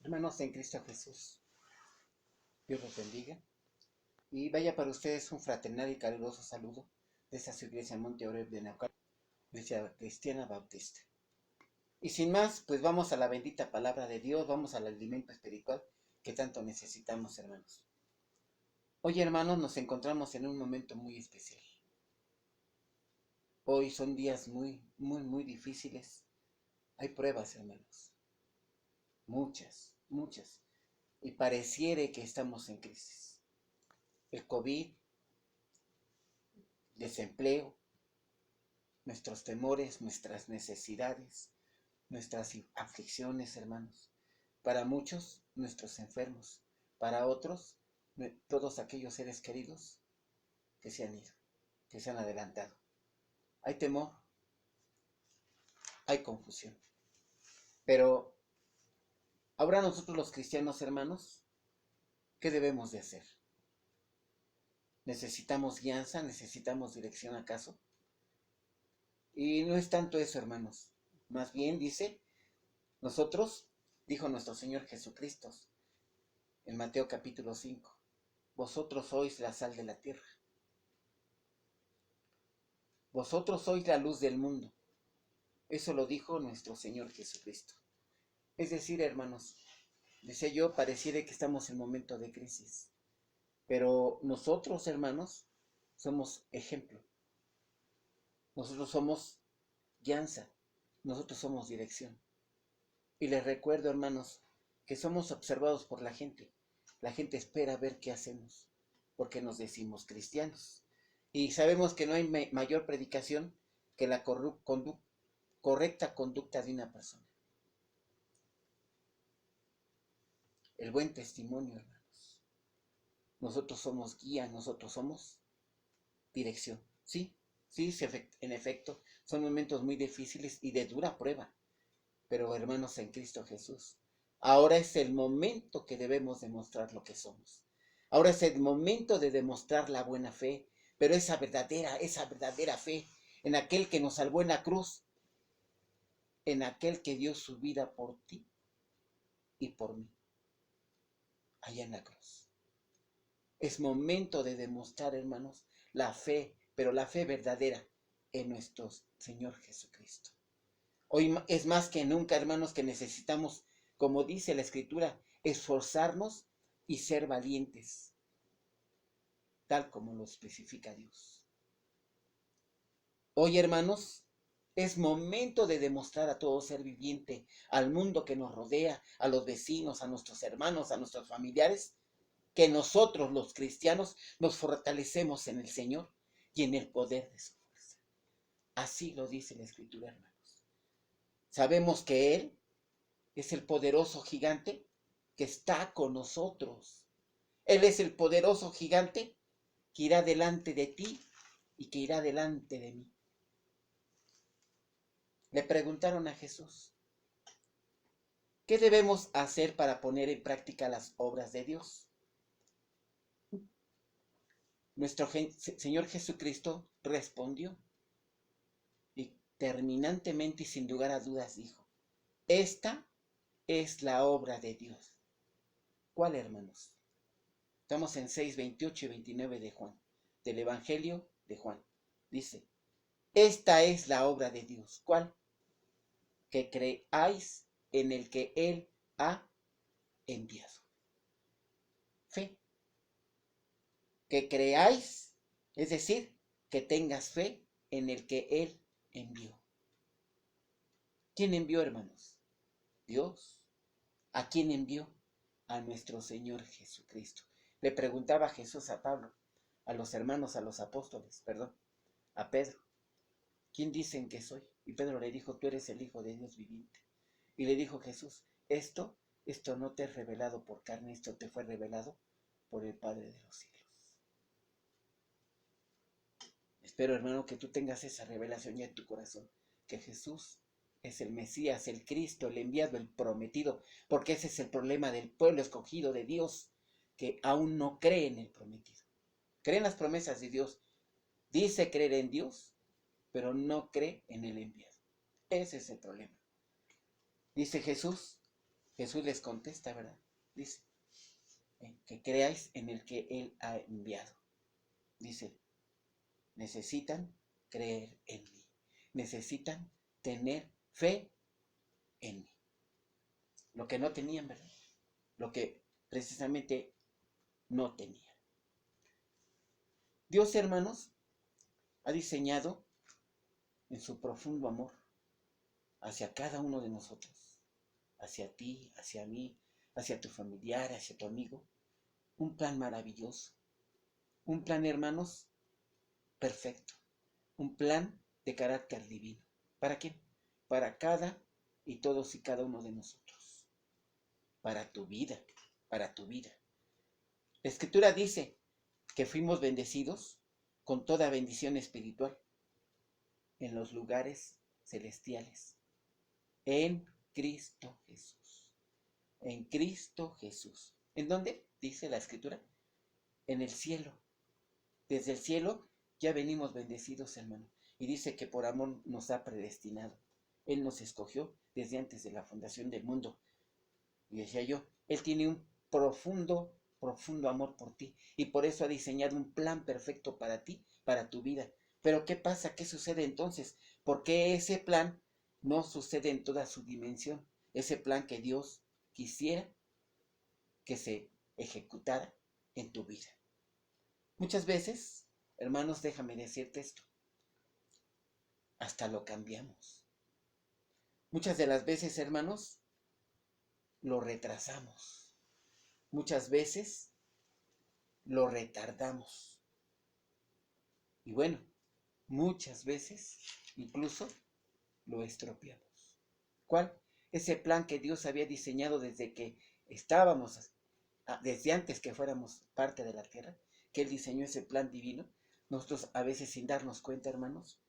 Hermanos en Cristo Jesús, Dios los bendiga. Y vaya para ustedes un fraternal y caluroso saludo de esta su iglesia Monte Oreb de Naucalpan, iglesia cristiana bautista. Y sin más, pues vamos a la bendita palabra de Dios, vamos al alimento espiritual que tanto necesitamos, hermanos. Hoy, hermanos, nos encontramos en un momento muy especial. Hoy son días muy difíciles. Hay pruebas, hermanos. Muchas. Y pareciere que estamos en crisis. El COVID, desempleo, nuestros temores, nuestras necesidades, nuestras aflicciones, hermanos. Para muchos, nuestros enfermos. Para otros, todos aquellos seres queridos que se han ido, que se han adelantado. Hay temor, hay confusión. Pero ahora nosotros los cristianos, hermanos, ¿qué debemos de hacer? ¿Necesitamos guianza? ¿Necesitamos dirección acaso? Y no es tanto eso, hermanos. Más bien dice, nosotros, dijo nuestro Señor Jesucristo en Mateo capítulo 5, vosotros sois la sal de la tierra. Vosotros sois la luz del mundo. Eso lo dijo nuestro Señor Jesucristo. Es decir, hermanos, decía yo, pareciera que estamos en momento de crisis. Pero nosotros, hermanos, somos ejemplo. Nosotros somos guianza. Nosotros somos dirección. Y les recuerdo, hermanos, que somos observados por la gente. La gente espera ver qué hacemos, porque nos decimos cristianos. Y sabemos que no hay mayor predicación que la correcta conducta de una persona. El buen testimonio, hermanos. Nosotros somos guía, nosotros somos dirección. Sí, en efecto, son momentos muy difíciles y de dura prueba. Pero hermanos en Cristo Jesús, ahora es el momento que debemos demostrar lo que somos. Ahora es el momento de demostrar la buena fe, pero esa verdadera fe en aquel que nos salvó en la cruz, en aquel que dio su vida por ti y por mí, allá en la cruz. Es momento de demostrar, hermanos, la fe, pero la fe verdadera en nuestro Señor Jesucristo. Hoy es más que nunca, hermanos, que necesitamos, como dice la Escritura, esforzarnos y ser valientes, tal como lo especifica Dios. Hoy, hermanos, es momento de demostrar a todo ser viviente, al mundo que nos rodea, a los vecinos, a nuestros hermanos, a nuestros familiares, que nosotros los cristianos nos fortalecemos en el Señor y en el poder de su fuerza. Así lo dice la Escritura, hermanos. Sabemos que Él es el poderoso gigante que está con nosotros. Él es el poderoso gigante que irá delante de ti y que irá delante de mí. Le preguntaron a Jesús, ¿qué debemos hacer para poner en práctica las obras de Dios? Nuestro Señor Jesucristo respondió y terminantemente y sin lugar a dudas dijo, esta es la obra de Dios. ¿Cuál, hermanos? Estamos en 6, 28 y 29 de Juan, del Evangelio de Juan. Dice, esta es la obra de Dios. ¿Cuál? Que creáis en el que Él ha enviado. Fe. Que creáis, es decir, que tengas fe en el que Él envió. ¿Quién envió, hermanos? Dios. ¿A quién envió? A nuestro Señor Jesucristo. Le preguntaba Jesús a Pablo, a los hermanos, a los apóstoles, a Pedro, ¿quién dicen que soy? Y Pedro le dijo, tú eres el Hijo de Dios viviente. Y le dijo Jesús, esto no te es revelado por carne, esto te fue revelado por el Padre de los cielos. Espero, hermano, que tú tengas esa revelación ya en tu corazón, que Jesús es el Mesías, el Cristo, el enviado, el prometido, porque ese es el problema del pueblo escogido de Dios, que aún no cree en el prometido. Cree en las promesas de Dios, dice creer en Dios, pero no cree en el enviado. Ese es el problema. Dice Jesús, Jesús les contesta, ¿verdad? Dice, que creáis en el que Él ha enviado. Dice, necesitan creer en mí. Necesitan tener fe en mí. Lo que no tenían, ¿verdad? Lo que precisamente no tenían. Dios, hermanos, ha diseñado en su profundo amor hacia cada uno de nosotros, hacia ti, hacia mí, hacia tu familiar, hacia tu amigo, un plan maravilloso, un plan, hermanos, perfecto, un plan de carácter divino. ¿Para quién? Para cada y todos y cada uno de nosotros, para tu vida, para tu vida. La Escritura dice que fuimos bendecidos con toda bendición espiritual en los lugares celestiales, en Cristo Jesús. En Cristo Jesús. ¿En dónde? Dice la Escritura. En el cielo. Desde el cielo ya venimos bendecidos, hermano. Y dice que por amor nos ha predestinado. Él nos escogió desde antes de la fundación del mundo. Y decía yo, Él tiene un profundo, profundo amor por ti. Y por eso ha diseñado un plan perfecto para ti, para tu vida. Pero ¿qué pasa? ¿Qué sucede entonces? ¿Por qué ese plan no sucede en toda su dimensión? Ese plan que Dios quisiera que se ejecutara en tu vida. Muchas veces, hermanos, déjame decirte esto, hasta lo cambiamos. Muchas de las veces, hermanos, lo retrasamos. Muchas veces lo retardamos. Y bueno, muchas veces incluso lo estropeamos. ¿Cuál? Ese plan que Dios había diseñado desde que estábamos, desde antes que fuéramos parte de la tierra, que Él diseñó ese plan divino. Nosotros a veces sin darnos cuenta, hermanos,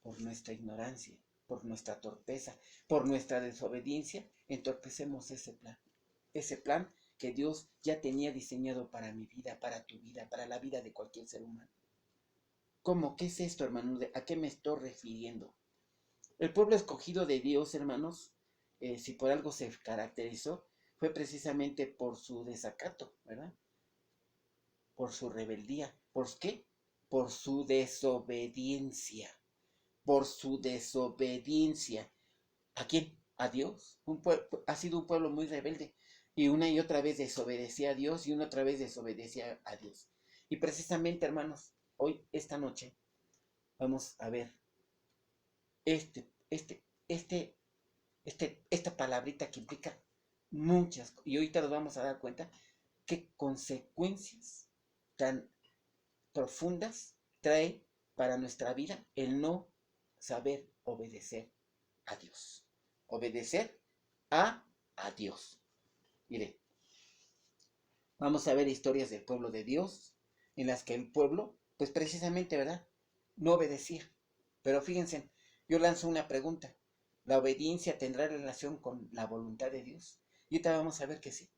por nuestra ignorancia, por nuestra torpeza, por nuestra desobediencia, entorpecemos ese plan que Dios ya tenía diseñado para mi vida, para tu vida, para la vida de cualquier ser humano. ¿Cómo? ¿Qué es esto, hermano? ¿A qué me estoy refiriendo? El pueblo escogido de Dios, hermanos, si por algo se caracterizó, fue precisamente por su desacato, ¿verdad? Por su rebeldía. ¿Por qué? Por su desobediencia. Por su desobediencia. ¿A quién? A Dios. Ha sido un pueblo muy rebelde. Y una y otra vez desobedecía a Dios y una otra vez desobedecía a Dios. Y precisamente, hermanos, hoy, esta noche, vamos a ver esta palabrita que implica muchas, y ahorita nos vamos a dar cuenta qué consecuencias tan profundas trae para nuestra vida el no saber obedecer a Dios. Obedecer a Dios. Mire, vamos a ver historias del pueblo de Dios en las que el pueblo, pues precisamente, ¿verdad? No obedecía. Pero fíjense, yo lanzo una pregunta. ¿La obediencia tendrá relación con la voluntad de Dios? Y ahorita vamos a ver que sí.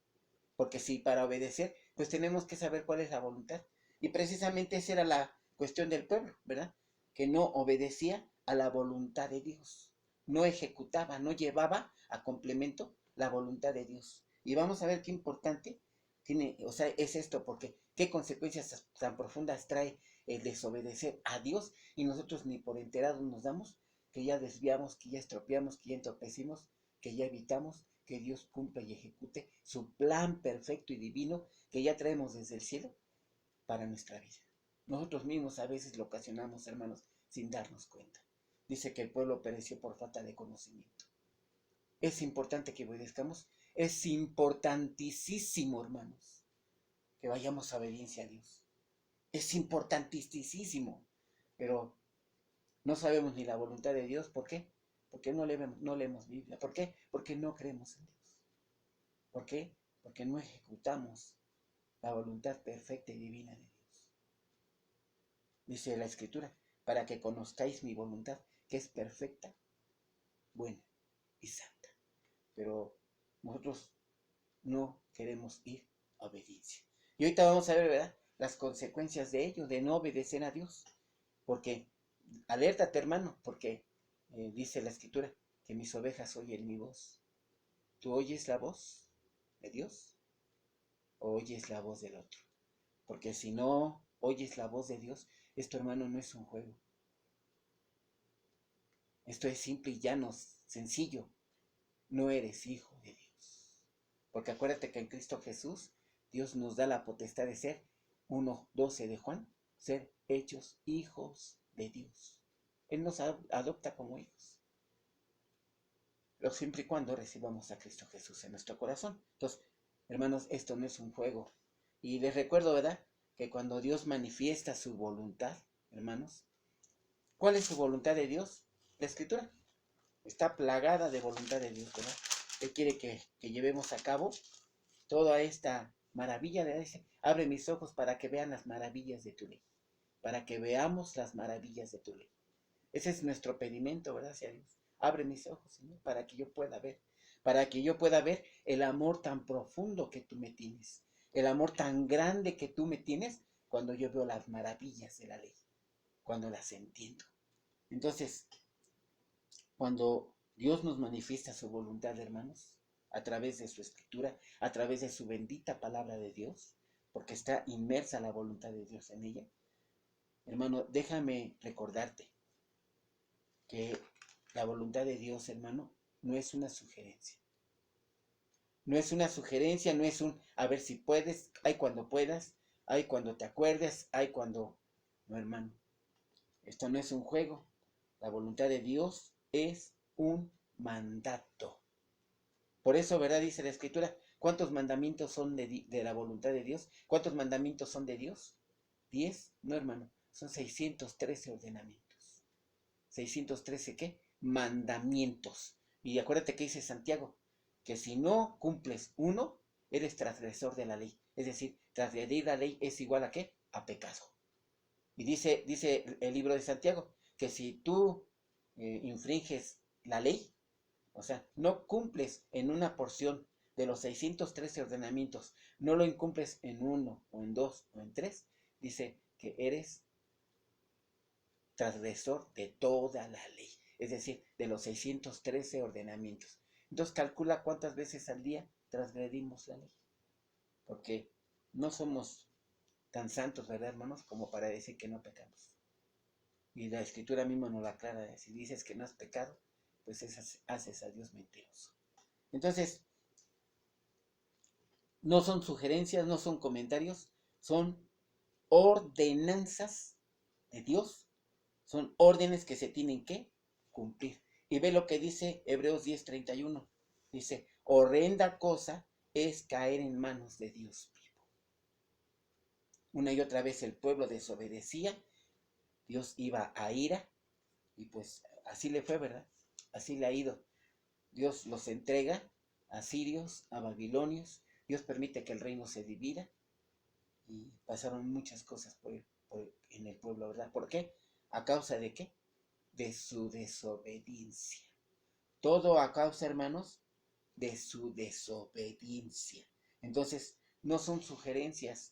Porque si para obedecer, pues tenemos que saber cuál es la voluntad. Y precisamente esa era la cuestión del pueblo, ¿verdad? Que no obedecía a la voluntad de Dios. No ejecutaba, no llevaba a complemento la voluntad de Dios. Y vamos a ver qué importante tiene, o sea, es esto, porque qué consecuencias tan profundas trae el desobedecer a Dios y nosotros ni por enterados nos damos que ya desviamos, que ya estropeamos, que ya entorpecimos, que ya evitamos que Dios cumpla y ejecute su plan perfecto y divino que ya traemos desde el cielo para nuestra vida. Nosotros mismos a veces lo ocasionamos, hermanos, sin darnos cuenta. Dice que el pueblo pereció por falta de conocimiento. Es importante que obedezcamos. Es importantísimo, hermanos, que vayamos a obediencia a Dios. Es importantísimo. Pero no sabemos ni la voluntad de Dios. ¿Por qué? Porque no leemos Biblia. ¿Por qué? Porque no creemos en Dios. ¿Por qué? Porque no ejecutamos la voluntad perfecta y divina de Dios. Dice la Escritura, para que conozcáis mi voluntad, que es perfecta, buena y santa. Pero nosotros no queremos ir a obediencia. Y ahorita vamos a ver, ¿verdad?, las consecuencias de ello, de no obedecer a Dios. Porque, alértate, hermano, porque dice la Escritura que mis ovejas oyen mi voz. ¿Tú oyes la voz de Dios o oyes la voz del otro? Porque si no oyes la voz de Dios, esto, hermano, no es un juego. Esto es simple y llano, sencillo. No eres hijo de Dios. Porque acuérdate que en Cristo Jesús, Dios nos da la potestad de ser, 1:12 de Juan, ser hechos hijos de Dios. Él nos adopta como hijos. Pero siempre y cuando recibamos a Cristo Jesús en nuestro corazón. Entonces, hermanos, esto no es un juego. Y les recuerdo, ¿verdad?, que cuando Dios manifiesta su voluntad, hermanos, ¿cuál es su voluntad de Dios? La Escritura está plagada de voluntad de Dios, ¿verdad? Él quiere que llevemos a cabo toda esta maravilla. Dice, abre mis ojos para que vean las maravillas de tu ley, para que veamos las maravillas de tu ley. Ese es nuestro pedimento, ¿verdad? Hacia Dios. Abre mis ojos, Señor, para que yo pueda ver, el amor tan profundo que tú me tienes, el amor tan grande que tú me tienes cuando yo veo las maravillas de la ley, cuando las entiendo. Entonces, cuando Dios nos manifiesta su voluntad, hermanos, a través de su Escritura, a través de su bendita palabra de Dios, porque está inmersa la voluntad de Dios en ella, hermano, déjame recordarte que la voluntad de Dios, hermano, no es una sugerencia. No es una sugerencia, no es un a ver si puedes, hay cuando puedas, hay cuando te acuerdes, hay cuando... No, hermano, esto no es un juego. La voluntad de Dios es un mandato. Por eso, ¿verdad?, dice la Escritura, ¿cuántos mandamientos son de la voluntad de Dios? ¿Cuántos mandamientos son de Dios? ¿10? No, hermano, son 613 ordenamientos. ¿613 qué? Mandamientos. Y acuérdate que dice Santiago, que si no cumples uno, eres transgresor de la ley. Es decir, transgredir la ley es igual a ¿qué? A pecado. Y dice el libro de Santiago, que si tú infringes la ley, o sea, no cumples en una porción de los 613 ordenamientos, no lo incumples en uno, o en dos, o en tres, dice que eres transgresor de toda la ley, es decir, de los 613 ordenamientos. Entonces calcula cuántas veces al día transgredimos la ley, porque no somos tan santos, ¿verdad, hermanos?, como para decir que no pecamos. Y la Escritura misma nos la aclara, si dices que no has pecado, pues haces a Dios mentiroso. Entonces, no son sugerencias, no son comentarios, son ordenanzas de Dios, son órdenes que se tienen que cumplir. Y ve lo que dice Hebreos 10:31. Dice, horrenda cosa es caer en manos de Dios vivo. Una y otra vez el pueblo desobedecía, Dios iba a ira, y pues así le fue, ¿verdad? Así le ha ido. Dios los entrega a sirios, a babilonios, Dios permite que el reino se divida, y pasaron muchas cosas en el pueblo, ¿verdad? ¿Por qué? ¿A causa de qué? De su desobediencia. Todo a causa, hermanos, de su desobediencia. Entonces, no son sugerencias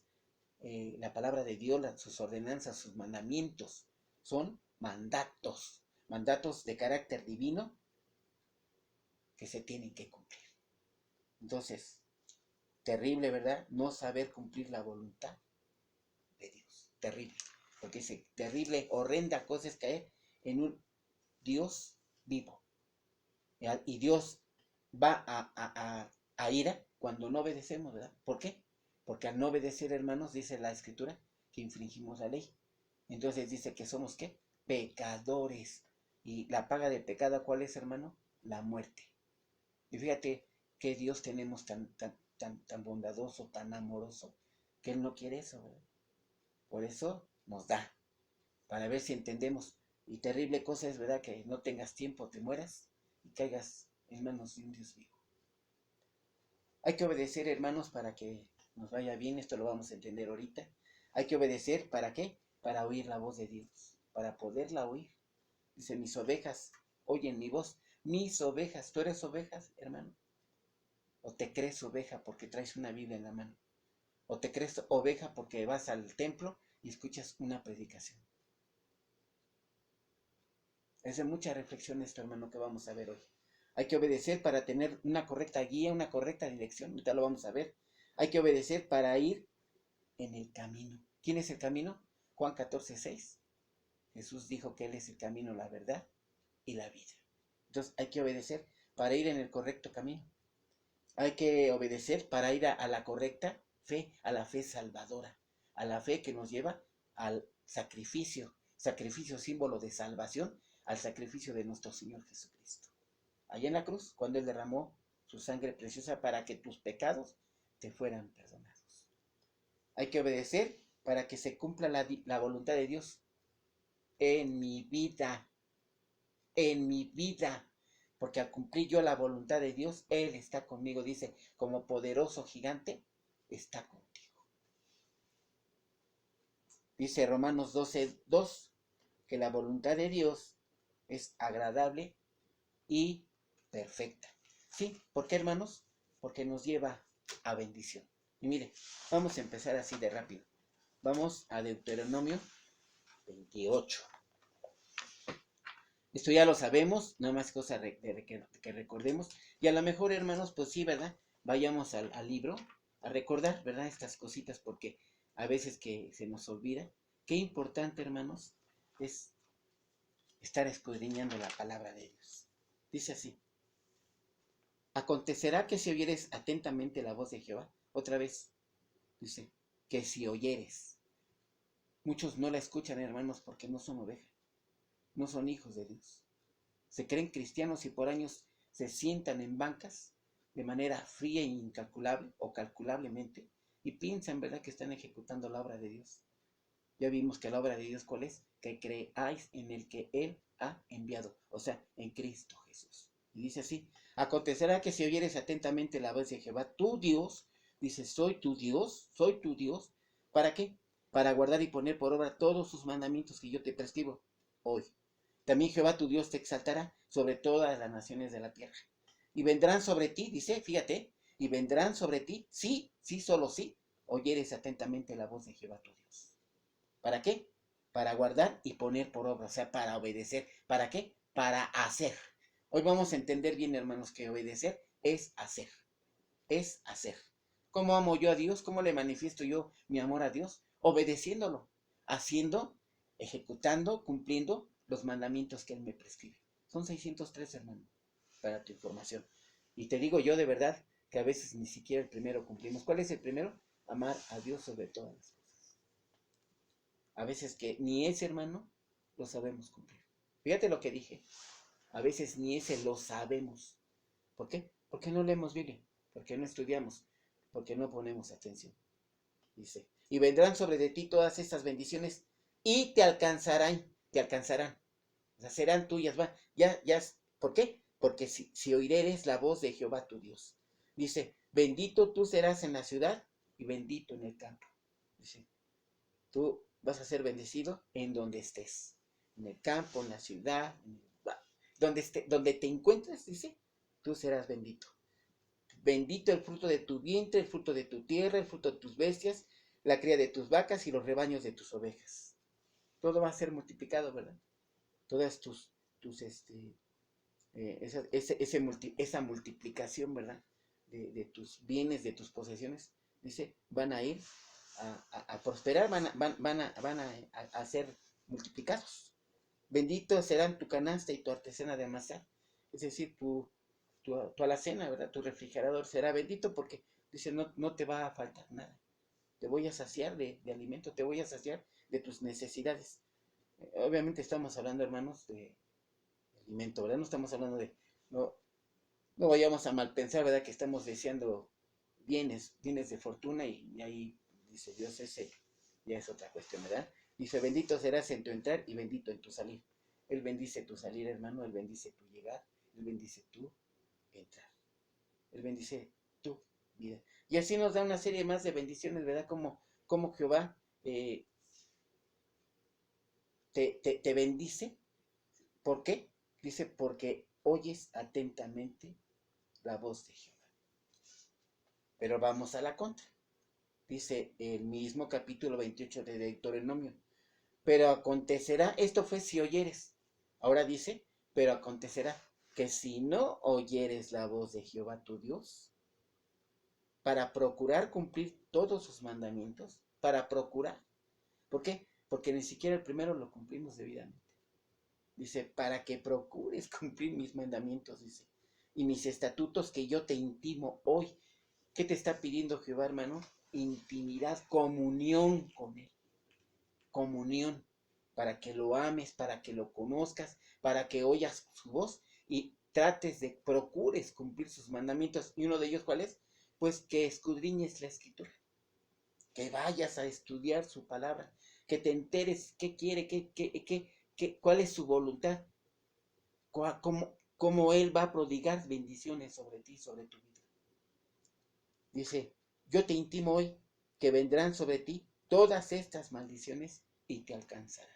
la palabra de Dios, sus ordenanzas, sus mandamientos, son mandatos, mandatos de carácter divino que se tienen que cumplir. Entonces, terrible, ¿verdad?, no saber cumplir la voluntad de Dios. Terrible. Porque dice, terrible, horrenda cosa es caer en un Dios vivo. Y Dios va a ira cuando no obedecemos, ¿verdad? ¿Por qué? Porque al no obedecer, hermanos, dice la Escritura, que infringimos la ley. Entonces dice que somos, ¿qué? Pecadores. Y la paga del pecado, ¿cuál es, hermano? La muerte. Y fíjate que Dios tenemos tan bondadoso, tan amoroso, que Él no quiere eso, ¿verdad? Por eso nos da, para ver si entendemos. Y terrible cosa es, ¿verdad?, que no tengas tiempo, te mueras y caigas en manos de un Dios vivo. Hay que obedecer, hermanos, para que nos vaya bien. Esto lo vamos a entender ahorita. Hay que obedecer, ¿para qué? Para oír la voz de Dios, para poderla oír. Dice, mis ovejas oyen mi voz. Mis ovejas. ¿Tú eres ovejas, hermano? ¿O te crees oveja porque traes una Biblia en la mano? ¿O te crees oveja porque vas al templo y escuchas una predicación? Es de mucha reflexión esto, hermano, que vamos a ver hoy. Hay que obedecer para tener una correcta guía, una correcta dirección. Ahorita lo vamos a ver. Hay que obedecer para ir en el camino. ¿Quién es el camino? Juan 14:6. Jesús dijo que Él es el camino, la verdad y la vida. Entonces hay que obedecer para ir en el correcto camino. Hay que obedecer para ir a la correcta fe, a la fe salvadora, a la fe que nos lleva al sacrificio, sacrificio símbolo de salvación, al sacrificio de nuestro Señor Jesucristo. Allá en la cruz, cuando Él derramó su sangre preciosa para que tus pecados te fueran perdonados. Hay que obedecer para que se cumpla la voluntad de Dios en mi vida, porque al cumplir yo la voluntad de Dios, Él está conmigo, dice, como poderoso gigante, está contigo. Dice Romanos 12:2, que la voluntad de Dios es agradable y perfecta. ¿Sí? ¿Por qué, hermanos? Porque nos lleva a bendición. Y mire, vamos a empezar así de rápido. Vamos a Deuteronomio 28. Esto ya lo sabemos, nada más cosa que recordemos. Y a lo mejor, hermanos, pues sí, ¿verdad? Vayamos al libro a recordar, ¿verdad? Estas cositas, porque a veces que se nos olvida. Qué importante, hermanos, es estar escudriñando la palabra de Dios. Dice así: acontecerá que si oyeres atentamente la voz de Jehová, otra vez, dice, que si oyeres. Muchos no la escuchan, hermanos, porque no son ovejas, no son hijos de Dios. Se creen cristianos y por años se sientan en bancas de manera fría e incalculable o calculablemente y piensan, ¿verdad?, que están ejecutando la obra de Dios. Ya vimos que la obra de Dios, ¿cuál es? Que creáis en el que Él ha enviado, o sea, en Cristo Jesús. Y dice así: acontecerá que si oyeres atentamente la voz de Jehová, tu Dios, dice, soy tu Dios, ¿para qué? Para guardar y poner por obra todos sus mandamientos que yo te prescribo hoy. También Jehová tu Dios te exaltará sobre todas las naciones de la tierra. Y vendrán sobre ti, dice, fíjate, y vendrán sobre ti, sí, solo sí, oyeres atentamente la voz de Jehová tu Dios. ¿Para qué? Para guardar y poner por obra, o sea, para obedecer. ¿Para qué? Para hacer. Hoy vamos a entender bien, hermanos, que obedecer es hacer. Es hacer. ¿Cómo amo yo a Dios? ¿Cómo le manifiesto yo mi amor a Dios? Obedeciéndolo, haciendo, ejecutando, cumpliendo los mandamientos que Él me prescribe. Son 603, hermano, para tu información. Y te digo yo de verdad que a veces ni siquiera el primero cumplimos. ¿Cuál es el primero? Amar a Dios sobre todas las cosas. A veces que ni ese, hermano, lo sabemos cumplir. Fíjate lo que dije. A veces ni ese lo sabemos. ¿Por qué? Porque no leemos Biblia, porque no estudiamos, porque no ponemos atención. Dice, y vendrán sobre de ti todas estas bendiciones y te alcanzarán. O sea, serán tuyas. ¿Por qué? Porque si oireres la voz de Jehová tu Dios. Dice, bendito tú serás en la ciudad y bendito en el campo. Dice, tú vas a ser bendecido en donde estés. En el campo, en la ciudad, donde te encuentres, dice, tú serás bendito. Bendito el fruto de tu vientre, el fruto de tu tierra, el fruto de tus bestias, la cría de tus vacas y los rebaños de tus ovejas. Todo va a ser multiplicado, ¿verdad? Todas esa multiplicación, ¿verdad? De tus bienes, de tus posesiones, dice, van a ir a prosperar, van a ser multiplicados. Benditos serán tu canasta y tu artesana de amasar. Es decir, tu alacena, ¿verdad? Tu refrigerador será bendito porque, dice, no te va a faltar nada. Te voy a saciar de alimento, te voy a saciar de tus necesidades. Obviamente estamos hablando, hermanos, de alimento, ¿verdad? No estamos hablando no vayamos a mal pensar, ¿verdad? Que estamos deseando bienes de fortuna y ahí, dice Dios, ese ya es otra cuestión, ¿verdad? Dice, bendito serás en tu entrar y bendito en tu salir. Él bendice tu salir, hermano, Él bendice tu llegar, Él bendice tu entrar. Él bendice tu vida. Y así nos da una serie más de bendiciones, ¿verdad? Como Jehová te bendice. ¿Por qué? Dice, porque oyes atentamente la voz de Jehová. Pero vamos a la contra. Dice el mismo capítulo 28 de Deuteronomio. Pero acontecerá, esto fue si oyeres. Ahora dice, pero acontecerá. que si no oyeres la voz de Jehová tu Dios, para procurar cumplir todos sus mandamientos, para procurar. ¿Por qué? Porque ni siquiera el primero lo cumplimos debidamente. Dice, para que procures cumplir mis mandamientos, dice, y mis estatutos que yo te intimo hoy. ¿Qué te está pidiendo Jehová, hermano? Intimidad, comunión con Él. Comunión, para que lo ames, para que lo conozcas, para que oyas su voz y trates de, procures cumplir sus mandamientos. ¿Y uno de ellos cuál es? Pues que escudriñes la Escritura, que vayas a estudiar su palabra, que te enteres qué quiere, cuál es su voluntad, cómo Él va a prodigar bendiciones sobre ti, sobre tu vida. Dice, yo te intimo hoy que vendrán sobre ti todas estas maldiciones y te alcanzarán.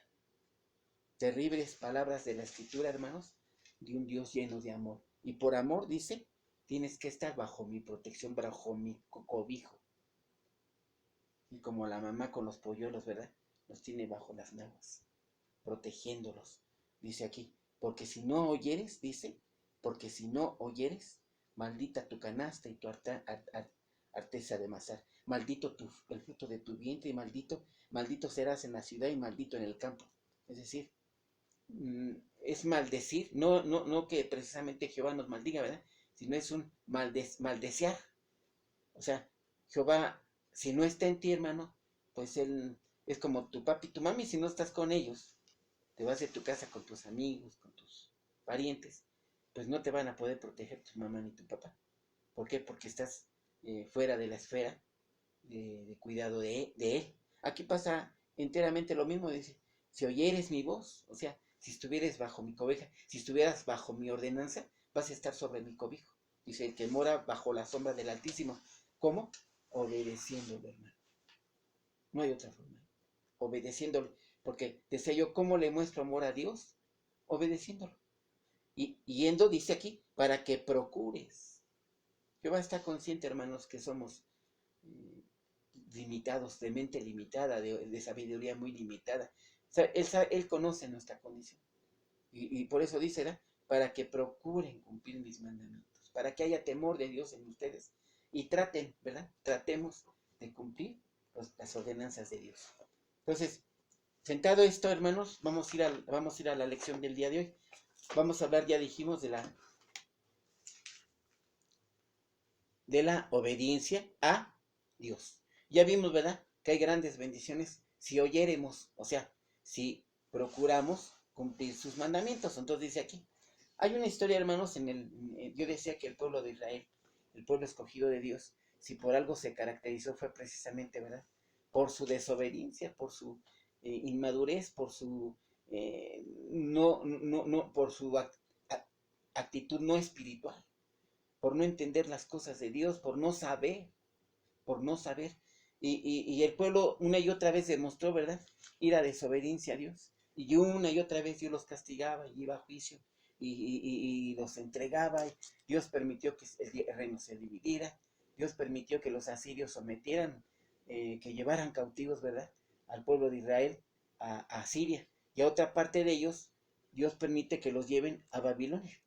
Terribles palabras de la Escritura, hermanos, de un Dios lleno de amor. Y por amor, dice, tienes que estar bajo mi protección, bajo mi cobijo. Y como la mamá con los polluelos, ¿verdad? Los tiene bajo las naguas, protegiéndolos. Dice aquí, porque si no oyeres, dice, porque si no oyeres, maldita tu canasta y tu arteza de mazar. Maldito el fruto de tu vientre y maldito serás en la ciudad y maldito en el campo. Es decir, es maldecir, no que precisamente Jehová nos maldiga, ¿verdad? Sino es un maldesear. O sea, Jehová, si no está en ti, hermano, pues Él es como tu papi y tu mami. Si no estás con ellos, te vas de tu casa con tus amigos, con tus parientes, pues no te van a poder proteger tu mamá ni tu papá. ¿Por qué? Porque estás fuera de la esfera de cuidado de Él. Aquí pasa enteramente lo mismo, dice, si oyeres mi voz, o sea, si estuvieras bajo mi cobeja, si estuvieras bajo mi ordenanza, vas a estar sobre mi cobijo. Dice, el que mora bajo la sombra del Altísimo. ¿Cómo? Obedeciéndole, hermano. No hay otra forma. Obedeciéndole. Porque decía yo, ¿cómo le muestro amor a Dios? Obedeciéndolo. Y yendo, dice aquí, para que procures. Jehová está consciente, hermanos, que somos limitados, de mente limitada, de sabiduría muy limitada. O sea, él conoce nuestra condición. Y por eso dice, ¿verdad? Para que procuren cumplir mis mandamientos, para que haya temor de Dios en ustedes y traten, ¿verdad? Tratemos de cumplir las ordenanzas de Dios. Entonces, sentado esto, hermanos, vamos a ir a la lección del día de hoy. Vamos a hablar, ya dijimos, de la obediencia a Dios. Ya vimos, ¿verdad? Que hay grandes bendiciones si oyéremos, o sea, si procuramos cumplir sus mandamientos. Entonces dice aquí, hay una historia, hermanos, yo decía que el pueblo de Israel, el pueblo escogido de Dios, si por algo se caracterizó fue precisamente, ¿verdad? Por su desobediencia, por su inmadurez, por su por su actitud no espiritual, por no entender las cosas de Dios, por no saber. Y el pueblo una y otra vez demostró, ¿verdad? Ir a desobediencia a Dios. Y una y otra vez Dios los castigaba y iba a juicio y los entregaba. Dios permitió que el reino se dividiera. Dios permitió que los asirios sometieran, que llevaran cautivos, ¿verdad? Al pueblo de Israel a Siria. Y a otra parte de ellos, Dios permite que los lleven a Babilonia.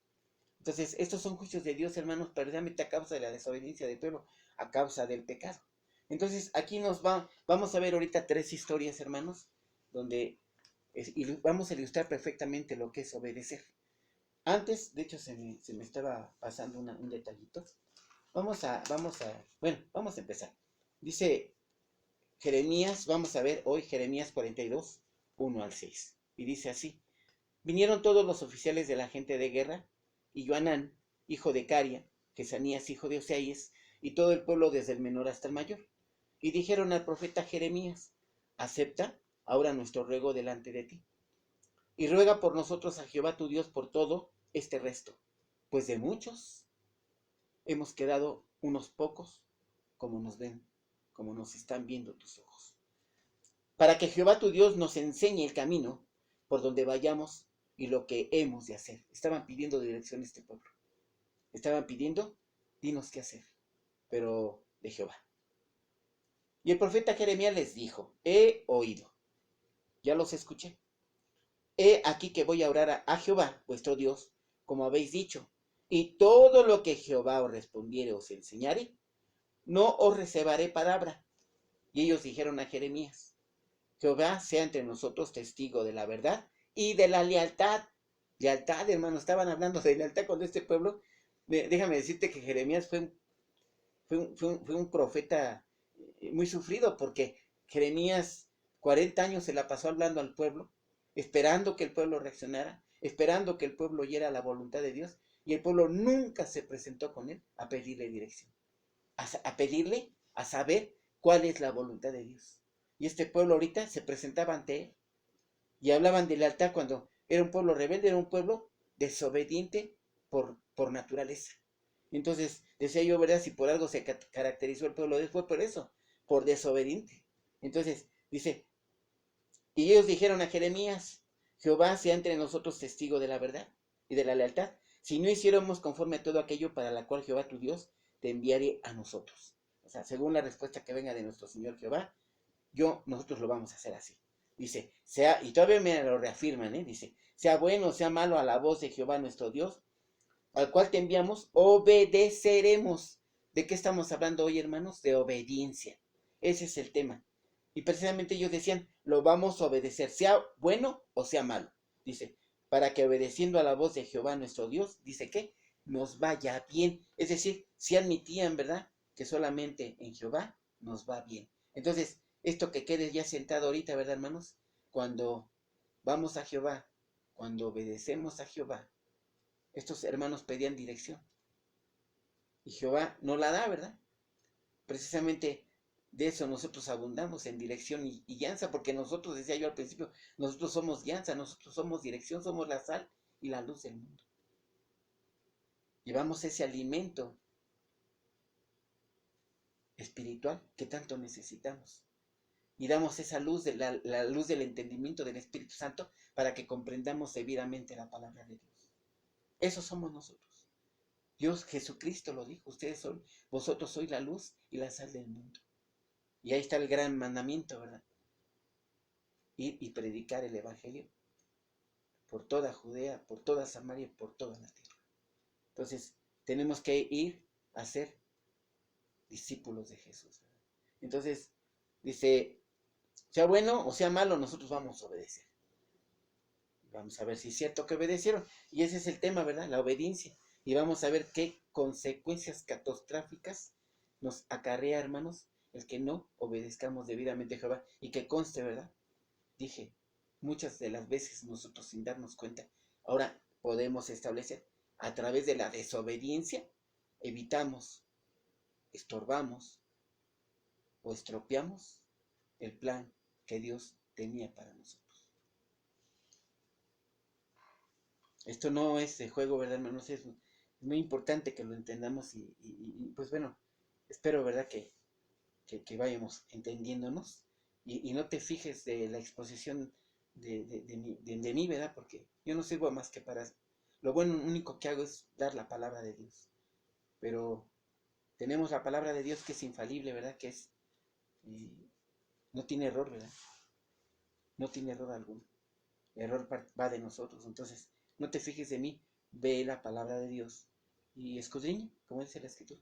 Entonces, estos son juicios de Dios, hermanos, precisamente a causa de la desobediencia del pueblo, a causa del pecado. Entonces, aquí vamos a ver ahorita 3 historias, hermanos, donde vamos a ilustrar perfectamente lo que es obedecer. Antes, de hecho, se me estaba pasando un detallito. Vamos a empezar. Dice Jeremías, vamos a ver hoy Jeremías 42, 1 al 6. Y dice así, vinieron todos los oficiales de la gente de guerra, y Joanán, hijo de Caria, Jesanías, hijo de Oseías, y todo el pueblo desde el menor hasta el mayor. Y dijeron al profeta Jeremías, acepta ahora nuestro ruego delante de ti, y ruega por nosotros a Jehová tu Dios por todo este resto, pues de muchos hemos quedado unos pocos, como nos ven, como nos están viendo tus ojos. Para que Jehová tu Dios nos enseñe el camino por donde vayamos y lo que hemos de hacer. Estaban pidiendo dirección a este pueblo. Estaban pidiendo, dinos qué hacer, pero de Jehová. Y el profeta Jeremías les dijo, he oído, ya los escuché. He aquí que voy a orar a Jehová, vuestro Dios, como habéis dicho, y todo lo que Jehová os respondiere os enseñare, no os reservaré palabra. Y ellos dijeron a Jeremías: Jehová sea entre nosotros testigo de la verdad y de la lealtad. Lealtad, hermano, estaban hablando de lealtad con este pueblo. Déjame decirte que Jeremías fue un profeta muy sufrido, porque Jeremías 40 años se la pasó hablando al pueblo, esperando que el pueblo reaccionara, esperando que el pueblo oyera la voluntad de Dios, y el pueblo nunca se presentó con él a pedirle dirección, a pedirle, a saber cuál es la voluntad de Dios. Y este pueblo ahorita se presentaba ante él y hablaban de lealtad cuando era un pueblo rebelde, era un pueblo desobediente por naturaleza. Entonces, decía yo, ¿verdad? Si por algo se caracterizó el pueblo de él, fue por eso, por desobediente. Entonces, dice, y ellos dijeron a Jeremías: Jehová sea entre nosotros testigo de la verdad y de la lealtad, si no hiciéramos conforme a todo aquello para la cual Jehová tu Dios te enviare a nosotros. O sea, según la respuesta que venga de nuestro Señor Jehová, nosotros lo vamos a hacer así. Dice, y todavía me lo reafirman, dice, sea bueno o sea malo a la voz de Jehová nuestro Dios, al cual te enviamos, obedeceremos. ¿De qué estamos hablando hoy, hermanos? De obediencia. Ese es el tema. Y precisamente ellos decían, lo vamos a obedecer, sea bueno o sea malo. Dice, para que obedeciendo a la voz de Jehová nuestro Dios, dice que nos vaya bien. Es decir, si admitían, ¿verdad?, que solamente en Jehová nos va bien. Entonces, esto que quede ya sentado ahorita, ¿verdad, hermanos? Cuando vamos a Jehová, cuando obedecemos a Jehová, estos hermanos pedían dirección y Jehová no la da, ¿verdad? Precisamente de eso nosotros abundamos, en dirección y guianza, porque nosotros, decía yo al principio, nosotros somos guianza, nosotros somos dirección, somos la sal y la luz del mundo. Llevamos ese alimento espiritual que tanto necesitamos. Y damos esa luz, la luz del entendimiento del Espíritu Santo, para que comprendamos debidamente la palabra de Dios. Eso somos nosotros. Dios Jesucristo lo dijo, vosotros sois la luz y la sal del mundo. Y ahí está el gran mandamiento, ¿verdad? Ir y predicar el Evangelio por toda Judea, por toda Samaria, por toda la tierra. Entonces, tenemos que ir a ser discípulos de Jesús, ¿verdad? Entonces, dice, sea bueno o sea malo, nosotros vamos a obedecer. Vamos a ver si es cierto que obedecieron. Y ese es el tema, ¿verdad? La obediencia. Y vamos a ver qué consecuencias catastróficas nos acarrea, hermanos, el que no obedezcamos debidamente a Jehová. Y que conste, ¿verdad? Dije, muchas de las veces nosotros, sin darnos cuenta, ahora podemos establecer, a través de la desobediencia, evitamos, estorbamos o estropeamos el plan que Dios tenía para nosotros. Esto no es de juego, ¿verdad, hermanos? Es muy importante que lo entendamos y pues bueno, espero, ¿verdad?, que vayamos entendiéndonos y no te fijes de la exposición de mí, ¿verdad? Porque yo no sirvo más que para... Lo bueno, único que hago es dar la palabra de Dios. Pero tenemos la palabra de Dios que es infalible, ¿verdad? Que es... no tiene error, ¿verdad? No tiene error alguno. El error va de nosotros. Entonces, no te fijes de mí, ve la palabra de Dios y escudriña, como dice la Escritura.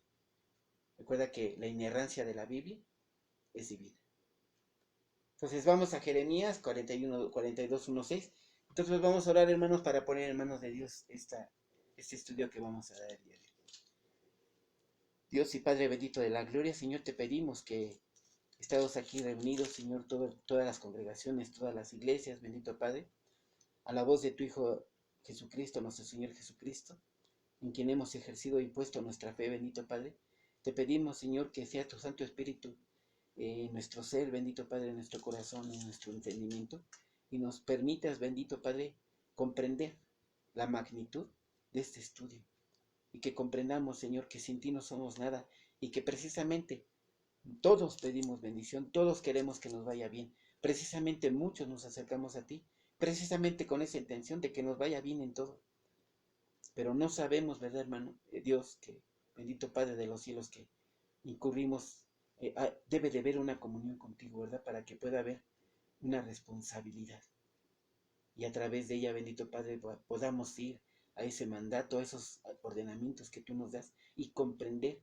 Recuerda que la inerrancia de la Biblia es divina. Entonces vamos a Jeremías 42:1-6. Entonces vamos a orar, hermanos, para poner en manos de Dios este estudio que vamos a dar el día de hoy. Dios y Padre bendito de la gloria, Señor, te pedimos que estamos aquí reunidos, Señor, todas las congregaciones, todas las iglesias, bendito Padre, a la voz de tu Hijo Jesucristo, nuestro Señor Jesucristo, en quien hemos ejercido y puesto nuestra fe, bendito Padre. Te pedimos, Señor, que sea tu Santo Espíritu en nuestro ser, bendito Padre, en nuestro corazón, en nuestro entendimiento, y nos permitas, bendito Padre, comprender la magnitud de este estudio, y que comprendamos, Señor, que sin ti no somos nada, y que precisamente todos pedimos bendición, todos queremos que nos vaya bien, precisamente muchos nos acercamos a ti, precisamente con esa intención de que nos vaya bien en todo, pero no sabemos, ¿verdad, hermano? Dios, que bendito Padre de los cielos, que incurrimos, debe de haber una comunión contigo, ¿verdad? Para que pueda haber una responsabilidad. Y a través de ella, bendito Padre, podamos ir a ese mandato, a esos ordenamientos que tú nos das y comprender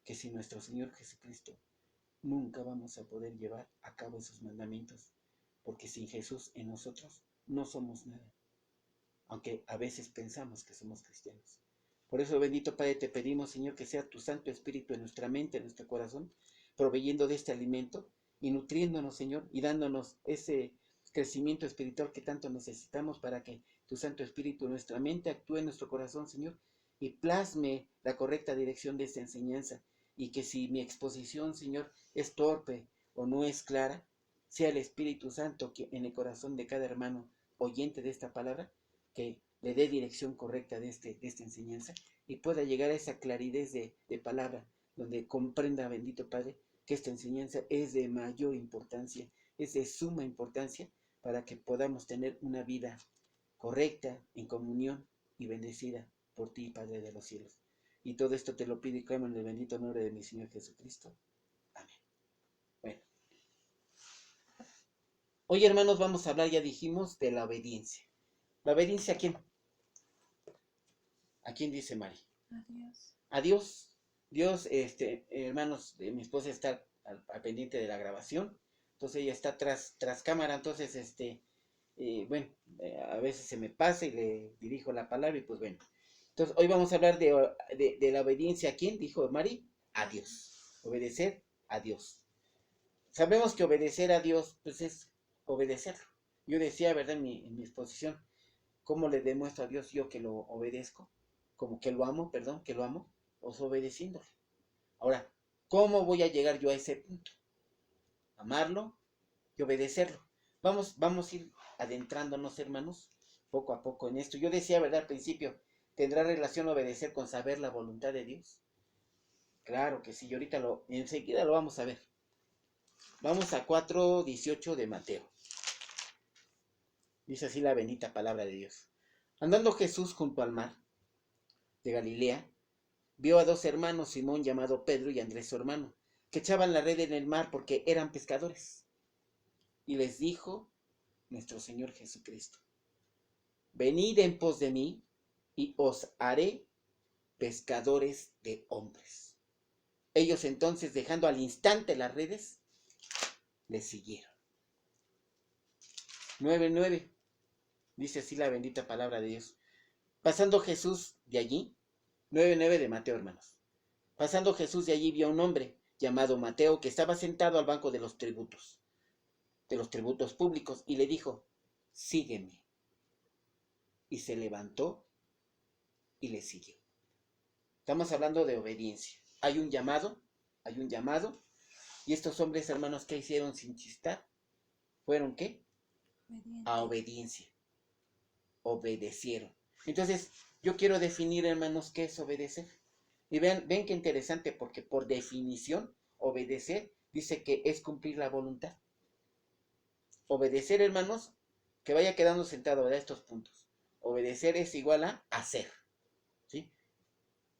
que sin nuestro Señor Jesucristo nunca vamos a poder llevar a cabo esos mandamientos, porque sin Jesús en nosotros no somos nada, aunque a veces pensamos que somos cristianos. Por eso, bendito Padre, te pedimos, Señor, que sea tu Santo Espíritu en nuestra mente, en nuestro corazón, proveyendo de este alimento y nutriéndonos, Señor, y dándonos ese crecimiento espiritual que tanto necesitamos para que tu Santo Espíritu en nuestra mente actúe en nuestro corazón, Señor, y plasme la correcta dirección de esta enseñanza. Y que si mi exposición, Señor, es torpe o no es clara, sea el Espíritu Santo que en el corazón de cada hermano oyente de esta palabra, que le dé dirección correcta de esta enseñanza y pueda llegar a esa claridad de palabra, donde comprenda, bendito Padre, que esta enseñanza es de mayor importancia, es de suma importancia para que podamos tener una vida correcta, en comunión y bendecida por ti, Padre de los cielos. Y todo esto te lo pido y clamo en el bendito nombre de mi Señor Jesucristo. Amén. Bueno. Hoy, hermanos, vamos a hablar, ya dijimos, de la obediencia. ¿La obediencia a quién? ¿A quién dice Mari? A Dios. A Dios. Dios, hermanos, mi esposa está al pendiente de la grabación, entonces ella está tras cámara, entonces, bueno, a veces se me pasa y le dirijo la palabra y pues bueno. Entonces, hoy vamos a hablar de la obediencia a quién, dijo Mari, a Dios. Obedecer a Dios. Sabemos que obedecer a Dios, pues es obedecerlo. Yo decía, ¿verdad? En mi exposición, ¿cómo le demuestro a Dios yo que lo obedezco? Como que lo amo, perdón, que lo amo, pues obedeciéndole. Ahora, ¿cómo voy a llegar yo a ese punto? Amarlo y obedecerlo. Vamos a ir adentrándonos, hermanos, poco a poco en esto. Yo decía, ¿verdad? Al principio, ¿tendrá relación obedecer con saber la voluntad de Dios? Claro que sí, y ahorita enseguida lo vamos a ver. Vamos a 4:18 de Mateo. Dice así la bendita palabra de Dios. Andando Jesús junto al mar de Galilea, vio a dos hermanos, Simón llamado Pedro y Andrés su hermano, que echaban la red en el mar porque eran pescadores. Y les dijo nuestro Señor Jesucristo: venid en pos de mí, y os haré pescadores de hombres. Ellos entonces, dejando al instante las redes, les siguieron. 9:9. Dice así la bendita palabra de Dios. Pasando Jesús de allí, 9:9 de Mateo, hermanos. Pasando Jesús de allí, vio a un hombre llamado Mateo que estaba sentado al banco de los tributos públicos, y le dijo: sígueme. Y se levantó y le siguió. Estamos hablando de obediencia. Hay un llamado, y estos hombres, hermanos, ¿qué hicieron sin chistar? ¿Fueron qué? A obediencia. Obedecieron. Entonces, yo quiero definir, hermanos, qué es obedecer. Y ven qué interesante, porque por definición, obedecer dice que es cumplir la voluntad. Obedecer, hermanos, que vaya quedando sentado, ¿verdad? Estos puntos. Obedecer es igual a hacer, ¿sí?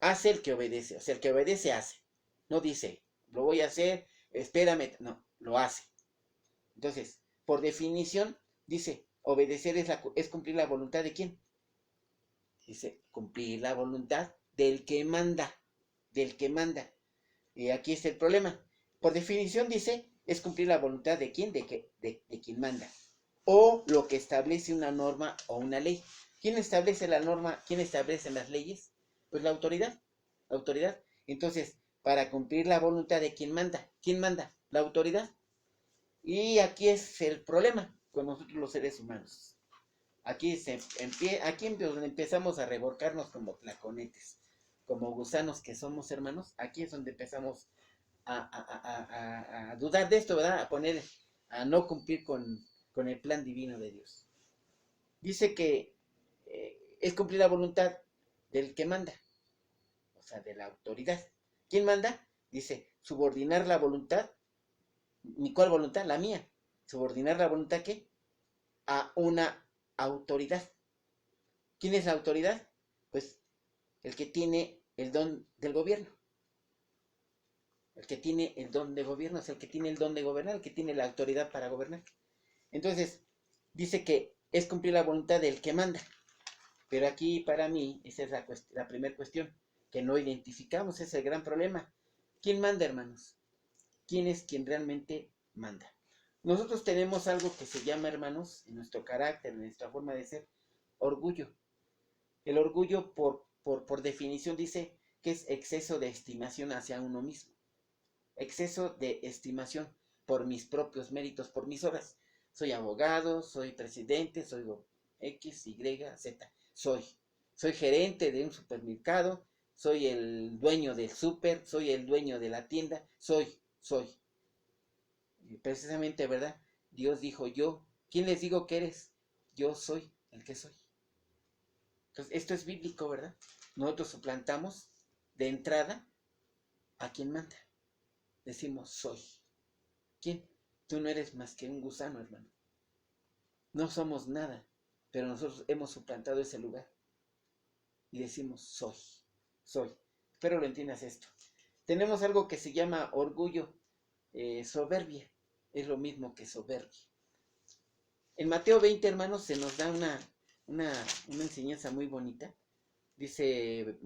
Hace el que obedece, o sea, el que obedece hace. No dice, lo voy a hacer, espérame, no, lo hace. Entonces, por definición, dice, obedecer es cumplir la voluntad de quién. Dice, cumplir la voluntad del que manda, Y aquí está el problema. Por definición dice, es cumplir la voluntad de quién, de quien manda. O lo que establece una norma o una ley. ¿Quién establece la norma? ¿Quién establece las leyes? Pues la autoridad. Entonces, para cumplir la voluntad de quien manda. ¿Quién manda? La autoridad. Y aquí es el problema con nosotros los seres humanos. Aquí es donde empezamos a revolcarnos como tlaconetes, como gusanos que somos, hermanos. Aquí es donde empezamos a dudar de esto, ¿verdad? A no cumplir con el plan divino de Dios. Dice que es cumplir la voluntad del que manda, o sea, de la autoridad. ¿Quién manda? Dice, subordinar la voluntad. ¿Mi cuál voluntad? La mía. Subordinar la voluntad, ¿qué? A una autoridad. ¿Quién es la autoridad? Pues el que tiene el don del gobierno. El que tiene el don de gobierno es el que tiene el don de gobernar, el que tiene la autoridad para gobernar. Entonces, dice que es cumplir la voluntad del que manda. Pero aquí para mí, esa es la primera cuestión, que no identificamos, es el gran problema. ¿Quién manda, hermanos? ¿Quién es quien realmente manda? Nosotros tenemos algo que se llama, hermanos, en nuestro carácter, en nuestra forma de ser, orgullo. El orgullo, por definición, dice que es exceso de estimación hacia uno mismo. Exceso de estimación por mis propios méritos, por mis obras. Soy abogado, soy presidente, soy X, Y, Z. Soy gerente de un supermercado, soy el dueño del súper, soy el dueño de la tienda, soy. Y precisamente, ¿verdad? Dios dijo yo. ¿Quién les digo que eres? Yo soy el que soy. Entonces, esto es bíblico, ¿verdad? Nosotros suplantamos de entrada a quien manda. Decimos soy. ¿Quién? Tú no eres más que un gusano, hermano. No somos nada, pero nosotros hemos suplantado ese lugar. Y decimos soy. Espero lo entiendas esto. Tenemos algo que se llama orgullo, soberbia. Es lo mismo que soberbia. En Mateo 20, hermanos, se nos da una enseñanza muy bonita. Dice,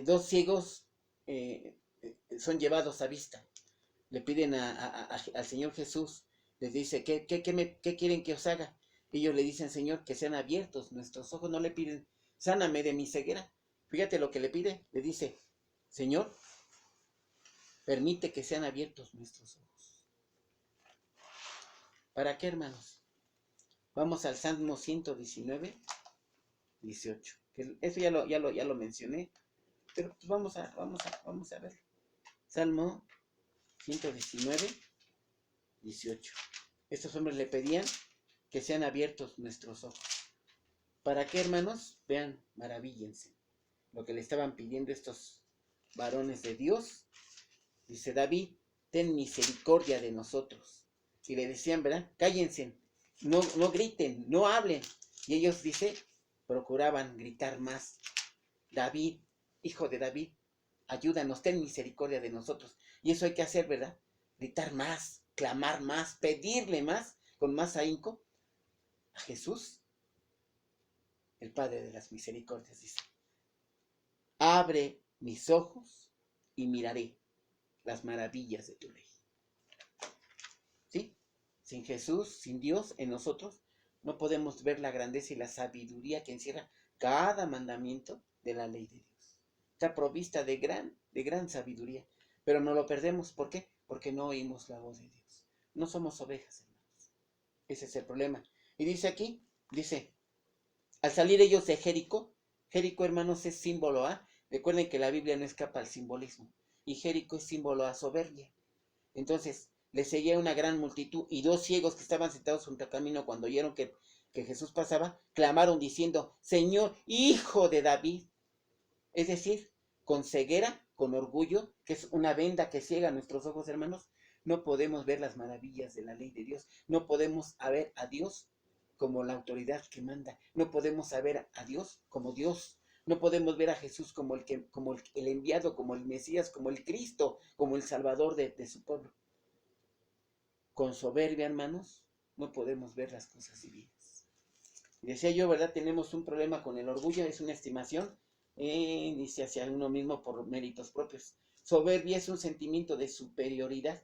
dos ciegos son llevados a vista. Le piden al Señor Jesús, les dice, ¿qué quieren que os haga? Ellos le dicen, Señor, que sean abiertos nuestros ojos. No le piden, sáname de mi ceguera. Fíjate lo que le pide. Le dice, Señor, permite que sean abiertos nuestros ojos. ¿Para qué, hermanos? Vamos al Salmo 119, 18. Eso ya lo mencioné, pero pues vamos a ver. Salmo 119, 18. Estos hombres le pedían que sean abiertos nuestros ojos. ¿Para qué, hermanos? Vean, maravíllense. Lo que le estaban pidiendo estos varones de Dios. Dice David, ten misericordia de nosotros. Y le decían, ¿verdad? Cállense, no griten, no hablen. Y ellos, dice, procuraban gritar más. David, hijo de David, ayúdanos, ten misericordia de nosotros. Y eso hay que hacer, ¿verdad? Gritar más, clamar más, pedirle más, con más ahínco a Jesús, el Padre de las misericordias, dice. Abre mis ojos y miraré las maravillas de tu ley. ¿Sí? Sin Jesús, sin Dios en nosotros, no podemos ver la grandeza y la sabiduría que encierra cada mandamiento de la ley de Dios. Está provista de gran sabiduría, pero no lo perdemos. ¿Por qué? Porque no oímos la voz de Dios. No somos ovejas, hermanos. Ese es el problema. Y dice aquí, dice, al salir ellos de Jericó, Jericó, hermanos, es símbolo a, recuerden que la Biblia no escapa al simbolismo, y Jericó es símbolo a soberbia. Entonces, le seguía una gran multitud, y dos ciegos que estaban sentados junto al camino, cuando oyeron que Jesús pasaba, clamaron diciendo, Señor, hijo de David. Es decir, con ceguera, con orgullo, que es una venda que ciega nuestros ojos, hermanos, no podemos ver las maravillas de la ley de Dios. No podemos ver a Dios como la autoridad que manda. No podemos saber a Dios como Dios. No podemos ver a Jesús como el enviado, como el Mesías, como el Cristo, como el Salvador de su pueblo. Con soberbia, hermanos, no podemos ver las cosas divinas. Y decía yo, ¿verdad? Tenemos un problema con el orgullo, es una estimación, dice, hacia uno mismo por méritos propios. Soberbia es un sentimiento de superioridad.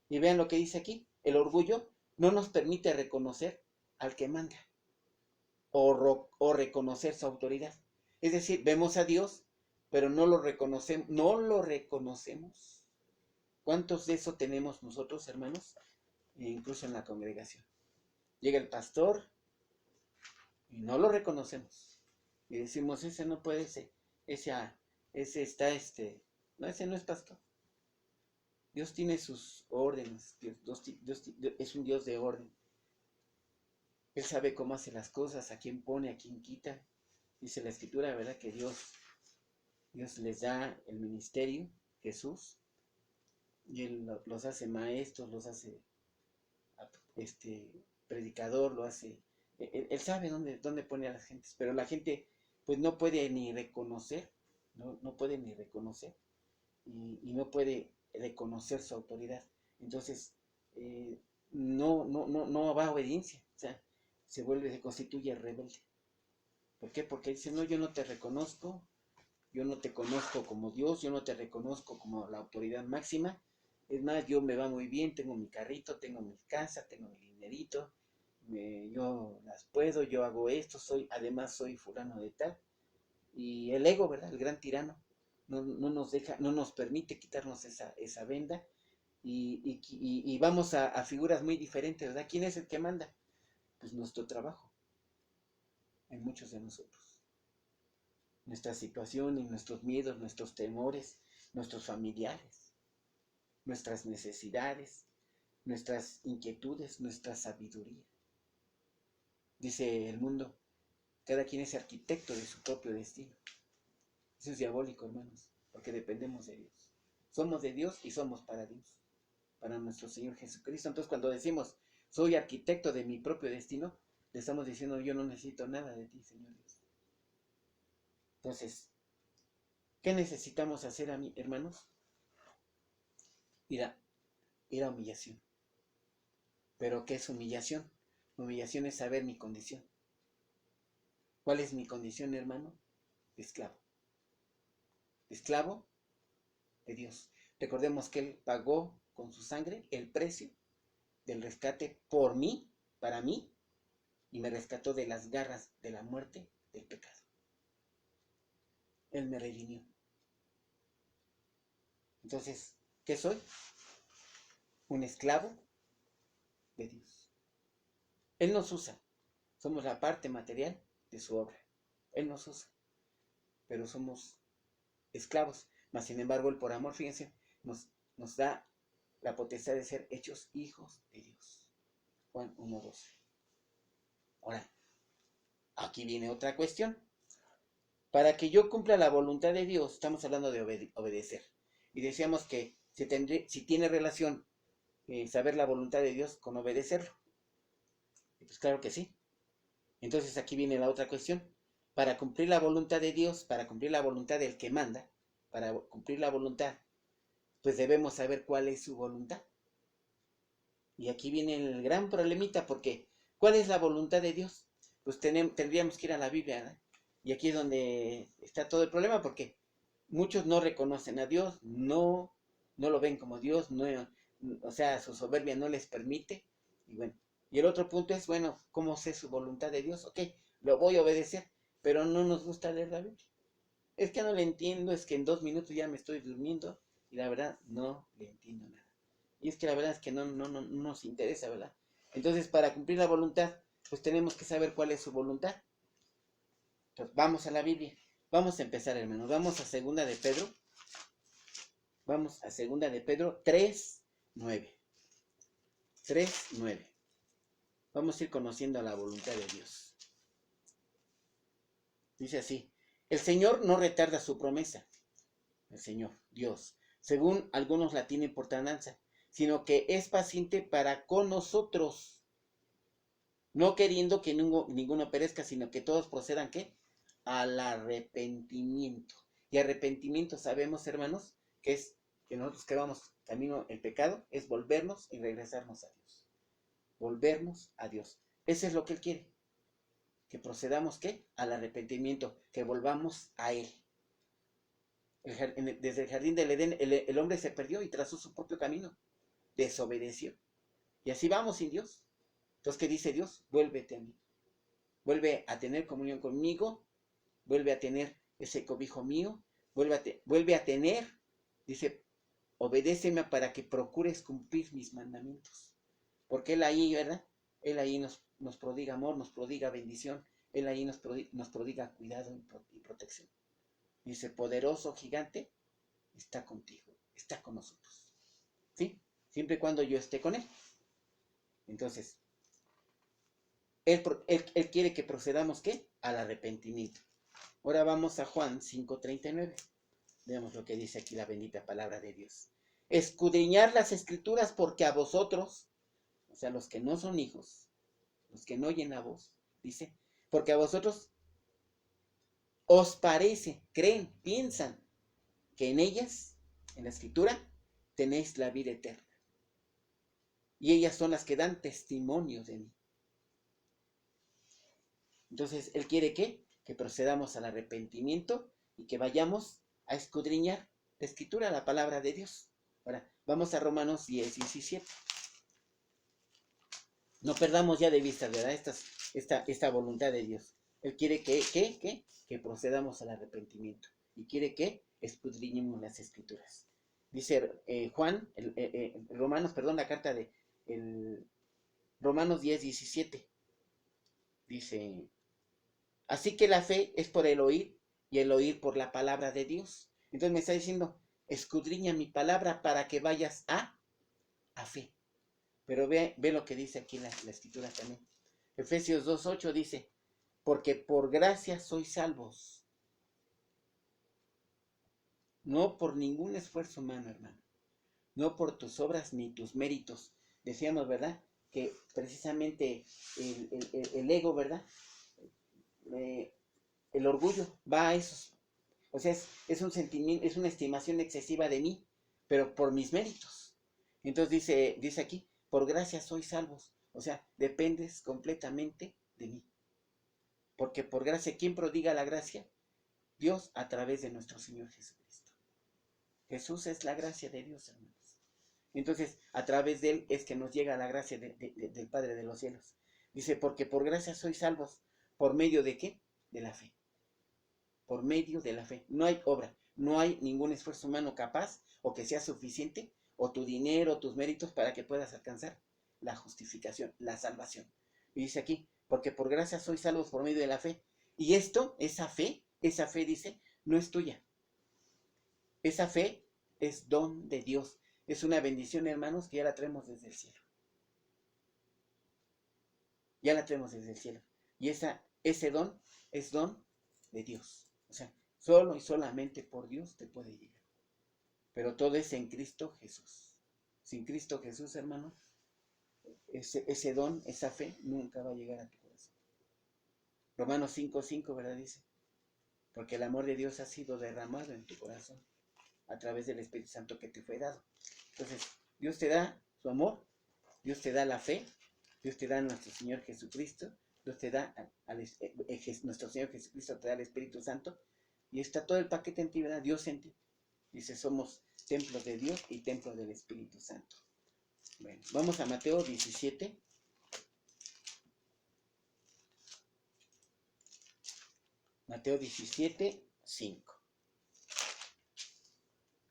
Y vean lo que dice aquí, el orgullo no nos permite reconocer al que manda o reconocer su autoridad. Es decir, vemos a Dios, pero no lo reconocemos. ¿Cuántos de eso tenemos nosotros, hermanos? Incluso en la congregación. Llega el pastor y no lo reconocemos. Y decimos, ese no puede ser, ese está, no, ese no es pastor. Dios tiene sus órdenes, Dios es un Dios de orden. Él sabe cómo hace las cosas, a quién pone, a quién quita. Dice la Escritura, ¿verdad? Que Dios les da el ministerio, Jesús, y Él los hace maestros, los hace predicador, lo hace. Él sabe dónde pone a las gentes, pero la gente pues no puede ni reconocer, no puede ni reconocer, y no puede reconocer su autoridad. Entonces, no va a obediencia. sea, se constituye rebelde. ¿Por qué? Porque dice, no, yo no te reconozco, yo no te conozco como Dios, yo no te reconozco como la autoridad máxima. Es más, yo me va muy bien, tengo mi carrito, tengo mi casa, tengo mi dinerito, yo las puedo, yo hago esto, además soy fulano de tal. Y el ego, ¿verdad? El gran tirano, no nos deja, no nos permite quitarnos esa venda y vamos a figuras muy diferentes, ¿verdad? ¿Quién es el que manda? Pues nuestro trabajo, en muchos de nosotros. Nuestra situación y nuestros miedos, nuestros temores, nuestros familiares, nuestras necesidades, nuestras inquietudes, nuestra sabiduría. Dice el mundo, cada quien es arquitecto de su propio destino. Eso es diabólico, hermanos, porque dependemos de Dios. Somos de Dios y somos para Dios, para nuestro Señor Jesucristo. Entonces, cuando decimos, soy arquitecto de mi propio destino, le estamos diciendo, yo no necesito nada de ti, Señor Dios. Entonces, ¿qué necesitamos hacer, hermanos? Ir a humillación. ¿Pero qué es humillación? Humillación es saber mi condición. ¿Cuál es mi condición, hermano? Esclavo. Esclavo de Dios. Recordemos que Él pagó con su sangre el precio del rescate por mí, para mí, y me rescató de las garras de la muerte, del pecado. Él me redimió. Entonces, ¿qué soy? Un esclavo de Dios. Él nos usa. Somos la parte material de su obra. Él nos usa. Pero somos esclavos. Mas, sin embargo, Él por amor, fíjense, nos da la potestad de ser hechos hijos de Dios. Juan 1:12. Ahora, aquí viene otra cuestión. Para que yo cumpla la voluntad de Dios, estamos hablando de obedecer. Y decíamos que si tiene relación saber la voluntad de Dios con obedecerlo. Y pues claro que sí. Entonces aquí viene la otra cuestión. Para cumplir la voluntad de Dios, para cumplir la voluntad del que manda, para cumplir la voluntad, pues debemos saber cuál es su voluntad. Y aquí viene el gran problemita, porque ¿cuál es la voluntad de Dios? Pues tendríamos que ir a la Biblia, ¿no? Y aquí es donde está todo el problema, porque muchos no reconocen a Dios, no lo ven como Dios, o sea, su soberbia no les permite. Y bueno, y el otro punto es, bueno, ¿cómo sé su voluntad de Dios? Ok, lo voy a obedecer, pero no nos gusta leer la Biblia. Es que no le entiendo, es que en 2 minutos ya me estoy durmiendo y la verdad no le entiendo nada. Y es que la verdad es que no nos interesa, ¿verdad? Entonces, para cumplir la voluntad, pues tenemos que saber cuál es su voluntad. Entonces, vamos a la Biblia. Vamos a empezar, hermanos. Vamos a segunda de Pedro. Vamos a segunda de Pedro 3:9. 3:9. Vamos a ir conociendo la voluntad de Dios. Dice así: el Señor no retarda su promesa. El Señor, Dios, según algunos la tienen por tardanza, sino que es paciente para con nosotros, no queriendo que ninguno perezca, sino que todos procedan, ¿qué? Al arrepentimiento. Y arrepentimiento sabemos, hermanos, que es que nosotros que vamos camino el pecado, es volvernos y regresarnos a Dios. Volvernos a Dios. Eso es lo que Él quiere. Que procedamos, ¿qué? Al arrepentimiento, que volvamos a Él. Desde el jardín del Edén, el hombre se perdió y trazó su propio camino. Desobedeció. Y así vamos sin Dios. Entonces, ¿qué dice Dios? Vuélvete a mí. Vuelve a tener comunión conmigo. Vuelve a tener ese cobijo mío. Vuelve a tener, dice, obedéceme para que procures cumplir mis mandamientos. Porque Él ahí, ¿verdad? Él ahí nos prodiga amor, nos prodiga bendición. Él ahí nos prodiga cuidado y protección. Dice, poderoso gigante está contigo, está con nosotros. ¿Sí? Siempre y cuando yo esté con Él. Entonces, Él quiere que procedamos, ¿qué? Al arrepentimiento. Ahora vamos a Juan 5:39. Veamos lo que dice aquí la bendita palabra de Dios. Escudriñar las escrituras porque a vosotros, o sea, los que no son hijos, los que no oyen la voz, dice, porque a vosotros os parece, creen, piensan que en ellas, en la escritura, tenéis la vida eterna. Y ellas son las que dan testimonio de mí. Entonces, Él quiere que procedamos al arrepentimiento y que vayamos a escudriñar la Escritura, la palabra de Dios. Ahora, vamos a Romanos 10, 17. No perdamos ya de vista, ¿verdad? Esta voluntad de Dios. Él quiere que procedamos al arrepentimiento y quiere que escudriñemos las Escrituras. Dice la carta de Romanos 10, 17. Dice, así que la fe es por el oír y el oír por la palabra de Dios. Entonces me está diciendo, escudriña mi palabra para que vayas a fe. Pero ve lo que dice aquí la Escritura también. Efesios 2:8 dice, porque por gracia sois salvos, no por ningún esfuerzo humano, hermano, no por tus obras ni tus méritos. Decíamos, ¿verdad? Que precisamente el ego, ¿verdad? El orgullo va a esos. O sea, es un sentimiento, es una estimación excesiva de mí, pero por mis méritos. Entonces dice aquí, por gracia sois salvos. O sea, dependes completamente de mí. Porque por gracia, ¿quién prodiga la gracia? Dios a través de nuestro Señor Jesucristo. Jesús es la gracia de Dios, hermanos. Entonces, a través de Él es que nos llega la gracia del Padre de los cielos. Dice, porque por gracia sois salvos. ¿Por medio de qué? De la fe. Por medio de la fe. No hay obra, no hay ningún esfuerzo humano capaz o que sea suficiente, o tu dinero, o tus méritos para que puedas alcanzar la justificación, la salvación. Y dice aquí, porque por gracia sois salvos por medio de la fe. Y esa fe dice, no es tuya. Esa fe es don de Dios. Es una bendición, hermanos, que ya la traemos desde el cielo. Ya la traemos desde el cielo. Y ese don es don de Dios. O sea, solo y solamente por Dios te puede llegar. Pero todo es en Cristo Jesús. Sin Cristo Jesús, hermano, ese don, esa fe, nunca va a llegar a tu corazón. Romanos 5:5, ¿verdad? Dice, porque el amor de Dios ha sido derramado en tu corazón a través del Espíritu Santo que te fue dado. Entonces, Dios te da su amor, Dios te da la fe, Dios te da a nuestro Señor Jesucristo, Dios te da nuestro Señor Jesucristo te da el Espíritu Santo, y está todo el paquete en ti, ¿verdad? Dios en ti. Dice, somos templo de Dios y templo del Espíritu Santo. Bueno, vamos a Mateo 17. Mateo 17, 5.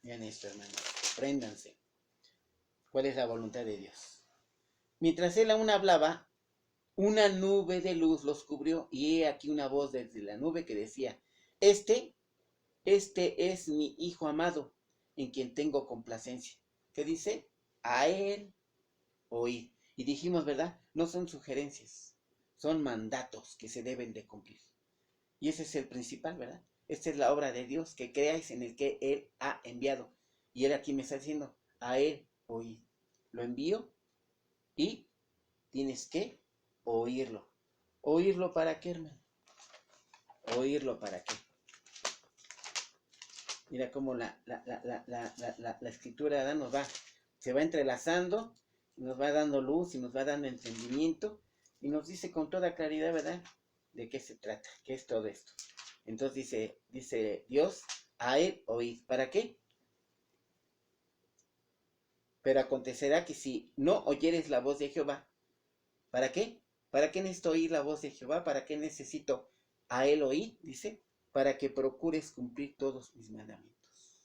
Vean esto, hermanos. Préndanse. ¿Cuál es la voluntad de Dios? Mientras él aún hablaba, una nube de luz los cubrió, y he aquí una voz desde la nube que decía, Este es mi Hijo amado, en quien tengo complacencia. ¿Qué dice? A él oíd. Y dijimos, ¿verdad? No son sugerencias, son mandatos que se deben de cumplir. Y ese es el principal, ¿verdad? Esta es la obra de Dios, que creáis en el que Él ha enviado. Y Él aquí me está diciendo, a Él oíd. Lo envío y tienes que oírlo. ¿Oírlo para qué, hermano? ¿Oírlo para qué? Mira cómo la escritura se va entrelazando, nos va dando luz y nos va dando entendimiento y nos dice con toda claridad, ¿verdad?, de qué se trata, qué es todo esto. Entonces dice Dios, a él oíd. ¿Para qué? Pero acontecerá que si no oyeres la voz de Jehová, ¿para qué? ¿Para qué necesito oír la voz de Jehová? ¿Para qué necesito a él oír? Dice, para que procures cumplir todos mis mandamientos.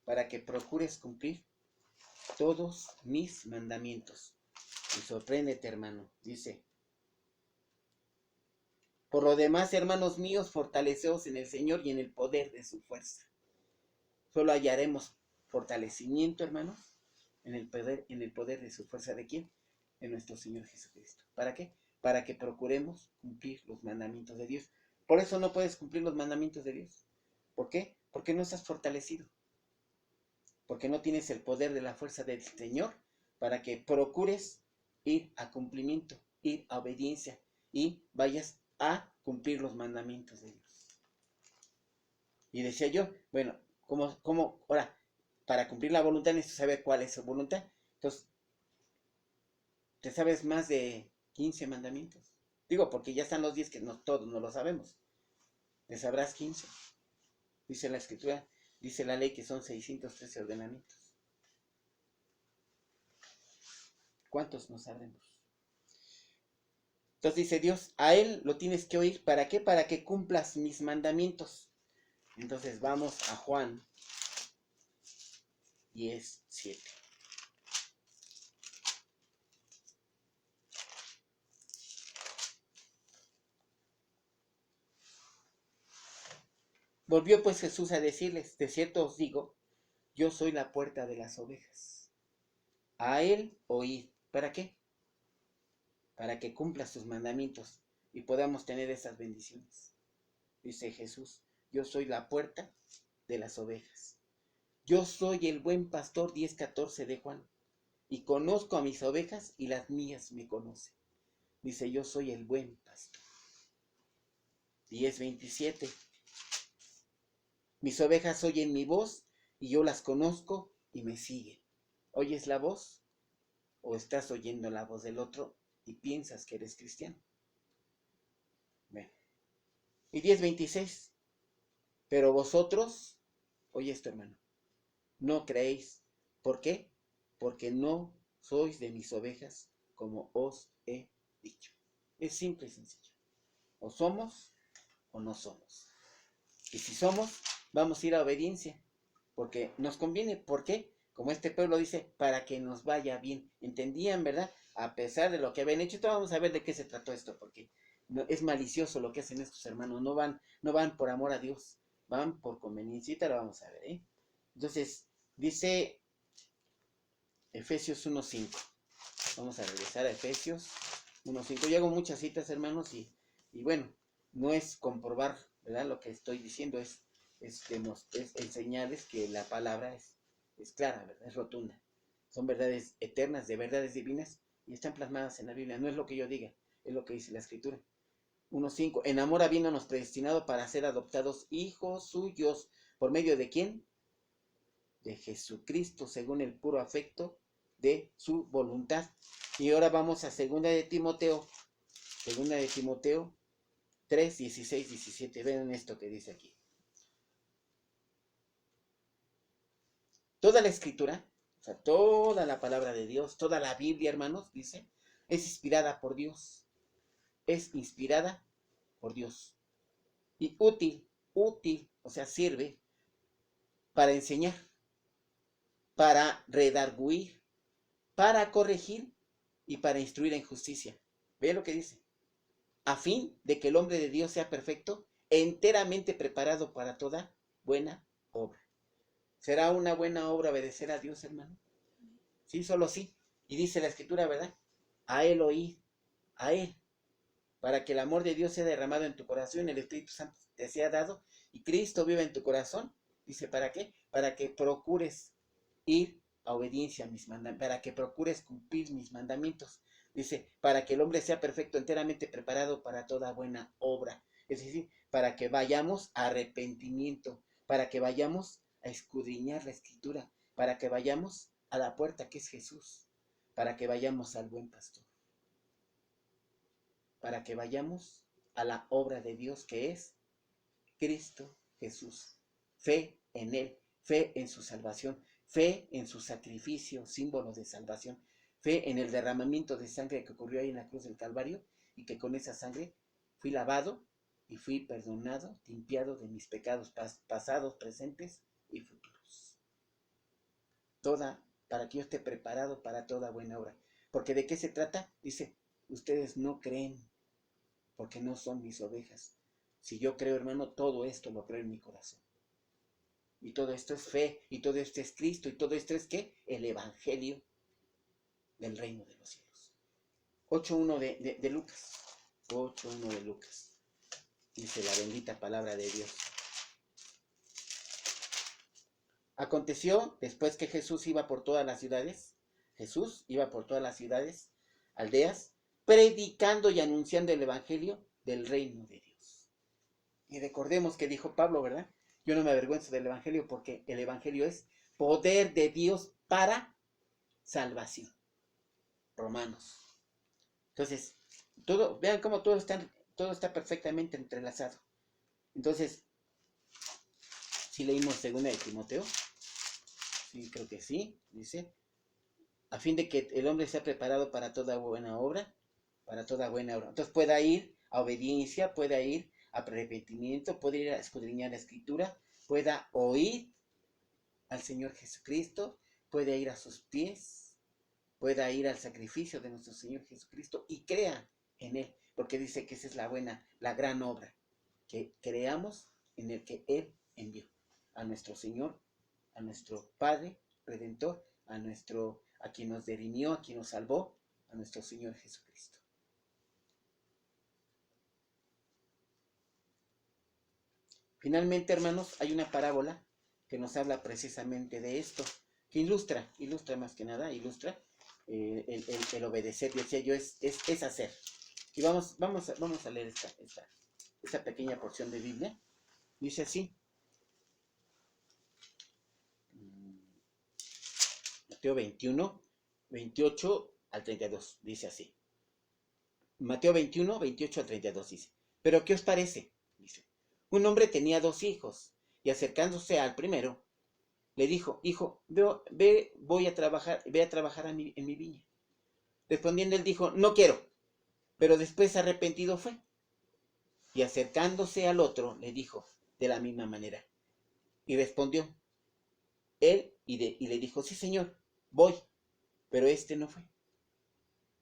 Para que procures cumplir todos mis mandamientos. Y sorpréndete, hermano, dice, por lo demás, hermanos míos, fortaleceos en el Señor y en el poder de su fuerza. Solo hallaremos fortalecimiento, hermanos, en el poder de su fuerza. ¿De quién? De nuestro Señor Jesucristo. ¿Para qué? Para que procuremos cumplir los mandamientos de Dios. Por eso no puedes cumplir los mandamientos de Dios. ¿Por qué? Porque no estás fortalecido. Porque no tienes el poder de la fuerza del Señor para que procures ir a cumplimiento, ir a obediencia y vayas a cumplir los mandamientos de Dios. Y decía yo, bueno, ¿cómo? Ahora, para cumplir la voluntad necesito saber cuál es su voluntad. Entonces, ¿te sabes más de 15 mandamientos? Digo, porque ya están los 10 que todos no lo sabemos. Te sabrás 15. Dice la Escritura, dice la ley que son 613 ordenamientos. ¿Cuántos no sabremos? Entonces dice Dios, a Él lo tienes que oír. ¿Para qué? Para que cumplas mis mandamientos. Entonces vamos a Juan 10:7. Volvió pues Jesús a decirles, de cierto os digo, yo soy la puerta de las ovejas. A Él oíd. ¿Para qué? Para que cumpla sus mandamientos y podamos tener esas bendiciones. Dice Jesús, yo soy la puerta de las ovejas. Yo soy el buen pastor, 10:14 de Juan, y conozco a mis ovejas y las mías me conocen. Dice, yo soy el buen pastor. 10:27. Mis ovejas oyen mi voz y yo las conozco y me siguen. ¿Oyes la voz? ¿O estás oyendo la voz del otro y piensas que eres cristiano? Bueno. Y 10:26. Pero vosotros, oye esto, hermano, no creéis. ¿Por qué? Porque no sois de mis ovejas, como os he dicho. Es simple y sencillo. O somos o no somos. Y si somos, vamos a ir a obediencia. Porque nos conviene. ¿Por qué? Como este pueblo dice, para que nos vaya bien. ¿Entendían, verdad? A pesar de lo que habían hecho. Entonces vamos a ver de qué se trató esto. Porque es malicioso lo que hacen estos hermanos. No van por amor a Dios. Van por conveniencia. Ahorita lo vamos a ver, ¿eh? Entonces, dice Efesios 1:5. Vamos a regresar a Efesios 1:5. Yo hago muchas citas, hermanos, y bueno, no es comprobar, ¿verdad? Lo que estoy diciendo es enseñarles que la palabra es clara, ¿verdad? Es rotunda. Son verdades eternas, de verdades divinas, y están plasmadas en la Biblia. No es lo que yo diga, es lo que dice la Escritura. 1:5. En amor habiéndonos predestinado para ser adoptados hijos suyos. ¿Por medio de quién? De Jesucristo, según el puro afecto de su voluntad. Y ahora vamos a 2 de Timoteo 3, 16, 17. Vean esto que dice aquí. Toda la Escritura, o sea, toda la palabra de Dios, toda la Biblia, hermanos, dice, es inspirada por Dios. Es inspirada por Dios. Y útil, o sea, sirve para enseñar, para redarguir, para corregir y para instruir en justicia. Ve lo que dice. A fin de que el hombre de Dios sea perfecto, enteramente preparado para toda buena obra. ¿Será una buena obra obedecer a Dios, hermano? Sí, solo sí. Y dice la Escritura, ¿verdad? A Él oíd, a Él, para que el amor de Dios sea derramado en tu corazón, el Espíritu Santo te sea dado y Cristo viva en tu corazón. Dice, ¿para qué? Para que procures ir a obediencia a mis mandamientos, para que procures cumplir mis mandamientos. Dice, para que el hombre sea perfecto, enteramente preparado para toda buena obra. Es decir, para que vayamos a arrepentimiento, para que vayamos a escudriñar la Escritura, para que vayamos a la puerta que es Jesús, para que vayamos al buen pastor, para que vayamos a la obra de Dios que es Cristo Jesús. Fe en Él, fe en su salvación, fe en su sacrificio, símbolo de salvación, fe en el derramamiento de sangre que ocurrió ahí en la cruz del Calvario y que con esa sangre fui lavado y fui perdonado, limpiado de mis pecados pasados, presentes y futuros. Para que yo esté preparado para toda buena obra. Porque ¿de qué se trata? Dice, ustedes no creen porque no son mis ovejas. Si yo creo, hermano, todo esto lo creo en mi corazón. Y todo esto es fe, y todo esto es Cristo, y todo esto es ¿qué? El Evangelio del reino de los cielos. 8:1 de Lucas. 8:1 de Lucas. Dice la bendita palabra de Dios. Aconteció después que Jesús iba por todas las ciudades, aldeas, predicando y anunciando el Evangelio del reino de Dios. Y recordemos que dijo Pablo, ¿verdad? Yo no me avergüenzo del Evangelio porque el Evangelio es poder de Dios para salvación. Romanos. Entonces, Todo, vean cómo todo está perfectamente entrelazado. Entonces, si leímos segunda de Timoteo, sí, creo que sí, dice, a fin de que el hombre sea preparado para toda buena obra, para toda buena obra. Entonces pueda ir a obediencia, pueda ir a arrepentimiento, puede ir a escudriñar la escritura, pueda oír al Señor Jesucristo, puede ir a sus pies, pueda ir al sacrificio de nuestro Señor Jesucristo y crea en Él, porque dice que esa es la buena, la gran obra, que creamos en el que Él envió a nuestro Señor, a nuestro Padre Redentor, a quien nos redimió, a quien nos salvó, a nuestro Señor Jesucristo. Finalmente, hermanos, hay una parábola que nos habla precisamente de esto, que ilustra más que nada, ilustra el obedecer, decía yo, es hacer. Y vamos a leer esta pequeña porción de Biblia. Dice así, Mateo 21, 28 al 32, dice así. Mateo 21, 28 al 32 dice, ¿pero qué os parece? Dice, un hombre tenía 2 hijos, y acercándose al primero, le dijo, hijo, ve a trabajar en mi viña. Respondiendo él dijo, no quiero, pero después arrepentido fue. Y acercándose al otro, le dijo de la misma manera. Y respondió él y le dijo, sí señor, voy, pero este no fue.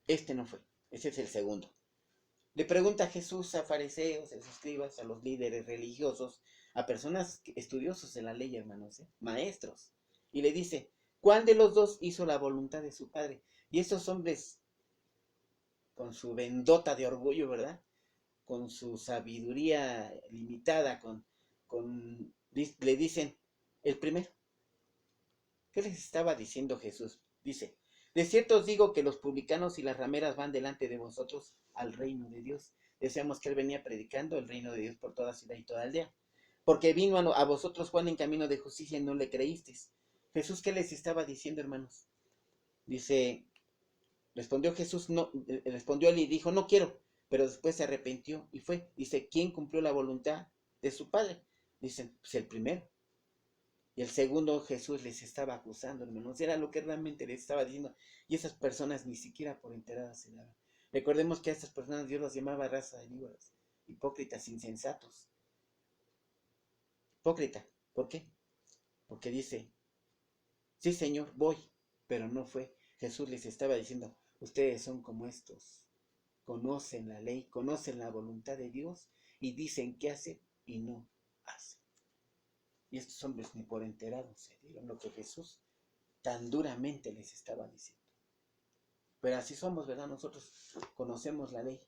Ese es el segundo. Le pregunta Jesús a fariseos, a escribas, a los líderes religiosos, a personas estudiosos de la ley, hermanos, maestros. Y le dice, ¿cuál de los dos hizo la voluntad de su padre? Y esos hombres, con su vendota de orgullo, ¿verdad? Con su sabiduría limitada, le dicen, el primero. ¿Qué les estaba diciendo Jesús? Dice, de cierto os digo que los publicanos y las rameras van delante de vosotros al reino de Dios. Decíamos que él venía predicando el reino de Dios por toda ciudad y toda aldea. Porque vino a vosotros Juan en camino de justicia y no le creísteis. Jesús, ¿qué les estaba diciendo, hermanos? Dice, respondió Jesús, no, respondió él y dijo, no quiero, pero después se arrepintió y fue. Dice, ¿quién cumplió la voluntad de su padre? Dicen, pues el primero. Y el segundo Jesús les estaba acusando, hermanos. Era lo que realmente les estaba diciendo. Y esas personas ni siquiera por enteradas se daban. Recordemos que a estas personas Dios las llamaba raza de víboras, hipócritas, insensatos. Hipócrita. ¿Por qué? Porque dice, sí Señor, voy, pero no fue. Jesús les estaba diciendo, ustedes son como estos. Conocen la ley, conocen la voluntad de Dios y dicen qué hacen y no hacen. Y estos hombres ni por enterados se dieron lo que Jesús tan duramente les estaba diciendo. Pero así somos, ¿verdad? Nosotros conocemos la ley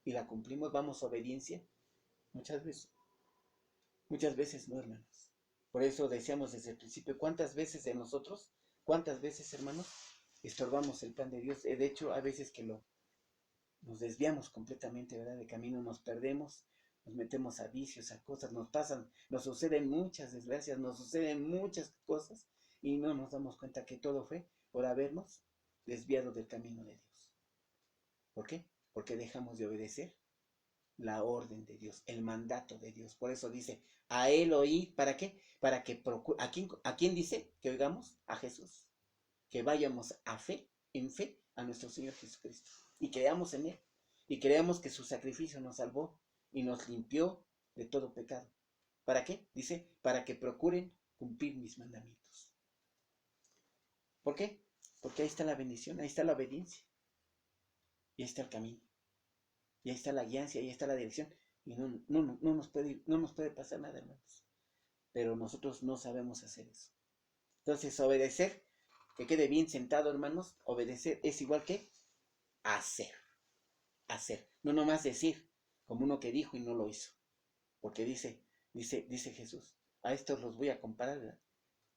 y la cumplimos, vamos a obediencia. Muchas veces no, hermanos. Por eso decíamos desde el principio, ¿cuántas veces de nosotros, cuántas veces, hermanos, estorbamos el plan de Dios? De hecho, a veces que nos desviamos completamente, ¿verdad? De camino, nos perdemos, nos metemos a vicios, a cosas, nos suceden muchas desgracias, nos suceden muchas cosas y no nos damos cuenta que todo fue por habernos desviado del camino de Dios. ¿Por qué? Porque dejamos de obedecer la orden de Dios, el mandato de Dios. Por eso dice, a Él oí, ¿para qué? Para que ¿a quién dice que oigamos? A Jesús. Que vayamos en fe, a nuestro Señor Jesucristo. Y creamos en Él. Y creamos que su sacrificio nos salvó y nos limpió de todo pecado. ¿Para qué? Dice, para que procuren cumplir mis mandamientos. ¿Por qué? Porque ahí está la bendición, ahí está la obediencia. Y ahí está el camino. Y ahí está la guianza, ahí está la dirección. Y no nos puede pasar nada, hermanos. Pero nosotros no sabemos hacer eso. Entonces, obedecer, que quede bien sentado, hermanos, obedecer es igual que hacer. Hacer. No nomás decir, como uno que dijo y no lo hizo. Porque dice Jesús, a estos los voy a comparar, ¿verdad?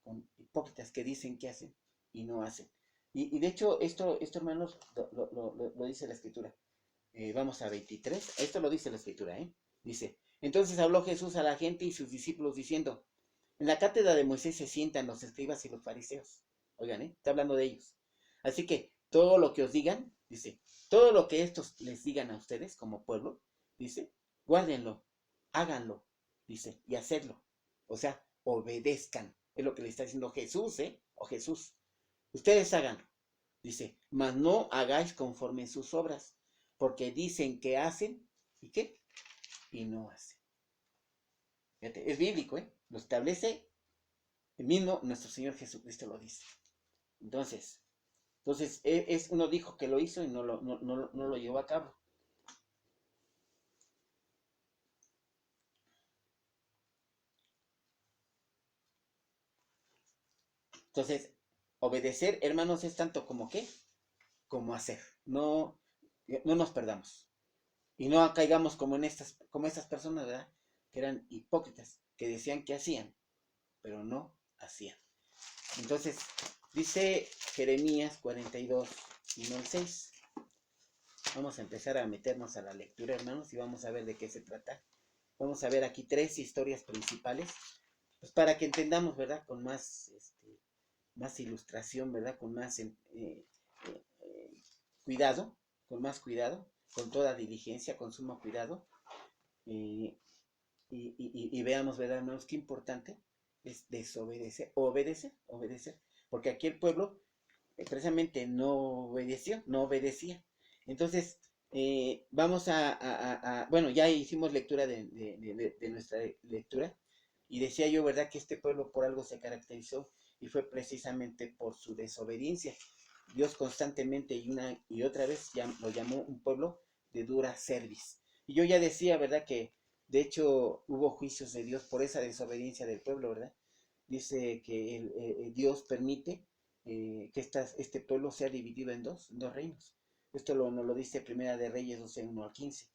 Con hipócritas que dicen que hacen y no hacen. Y de hecho, esto hermanos, lo dice la Escritura. Vamos a 23. Esto lo dice la Escritura, Dice, entonces habló Jesús a la gente y sus discípulos diciendo, en la cátedra de Moisés se sientan los escribas y los fariseos. Oigan, está hablando de ellos. Así que todo lo que os digan, Dice, todo lo que estos les digan a ustedes como pueblo, dice, guárdenlo, háganlo, dice, y hacedlo. O sea, obedezcan. Es lo que le está diciendo Jesús, ¿eh? O Jesús. Ustedes háganlo. Dice, mas no hagáis conforme sus obras, porque dicen que hacen, ¿y qué? Y no hacen. Fíjate, es bíblico, ¿eh? Lo establece el mismo nuestro Señor Jesucristo lo dice. Entonces, uno dijo que lo hizo y no lo llevó a cabo. Entonces, obedecer, hermanos, es tanto como qué, como hacer. No nos perdamos. Y no caigamos como estas personas, ¿verdad? Que eran hipócritas, que decían que hacían, pero no hacían. Entonces, dice Jeremías 42, 1 al 6. Vamos a empezar a meternos a la lectura, hermanos, y vamos a ver de qué se trata. Vamos a ver aquí 3 historias principales, pues para que entendamos, ¿verdad? Con más ilustración, ¿verdad? Con más cuidado, con más cuidado, con toda diligencia, con sumo cuidado. eh, y veamos, ¿verdad, hermanos? Qué importante es desobedecer, obedecer, porque aquí el pueblo precisamente no obedeció, no obedecía. Entonces, vamos bueno, ya hicimos lectura de nuestra lectura, y decía yo, ¿verdad?, que este pueblo por algo se caracterizó, y fue precisamente por su desobediencia. Dios constantemente y una y otra vez lo llamó un pueblo de dura cerviz. Y yo ya decía, ¿verdad?, que de hecho hubo juicios de Dios por esa desobediencia del pueblo, ¿verdad? Dice que Dios permite que este pueblo sea dividido en dos reinos. Esto nos lo dice Primera de Reyes 12, 1 al 15.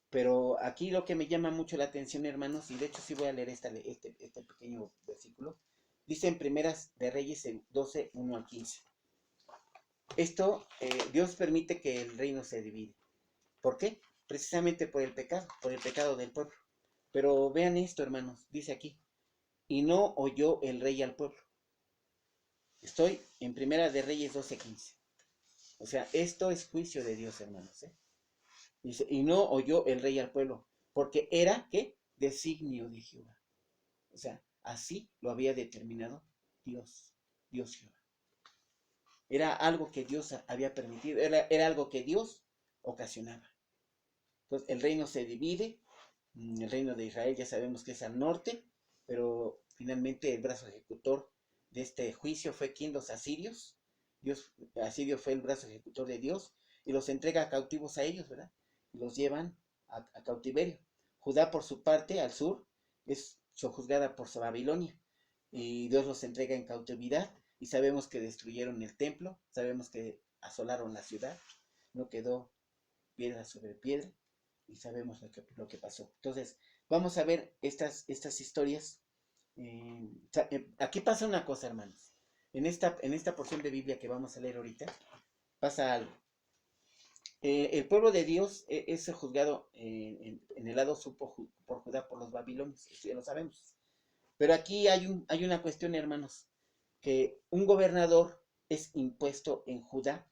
Pero aquí lo que me llama mucho la atención, hermanos, y de hecho sí voy a leer este pequeño versículo, dice en Primeras de Reyes 12, 1 al 15. Esto, Dios permite que el reino se divide. ¿Por qué? Precisamente por el pecado del pueblo. Pero vean esto, hermanos, dice aquí, y no oyó el rey al pueblo. Estoy en Primera de Reyes 12:15. O sea, esto es juicio de Dios, hermanos. Dice, y no oyó el rey al pueblo, porque era, ¿qué? Designio de Jehová. O sea, así lo había determinado Dios Jehová. Era algo que Dios había permitido, era algo que Dios ocasionaba. Entonces, el reino se divide, el reino de Israel ya sabemos que es al norte, pero finalmente el brazo ejecutor de este juicio fue quien, los asirios. Asirio fue el brazo ejecutor de Dios y los entrega cautivos a ellos, ¿verdad? Y los llevan a cautiverio. Judá, por su parte, al sur, es sojuzgada por Babilonia y Dios los entrega en cautividad, y sabemos que destruyeron el templo, sabemos que asolaron la ciudad, no quedó piedra sobre piedra, y sabemos lo que pasó. Entonces, vamos a ver estas historias. Aquí pasa una cosa, hermanos. En esta porción de Biblia que vamos a leer ahorita, pasa algo. El pueblo de Dios es juzgado en el lado sur por Judá, por los babilonios, eso ya lo sabemos. Pero aquí hay una cuestión, hermanos, que un gobernador es impuesto en Judá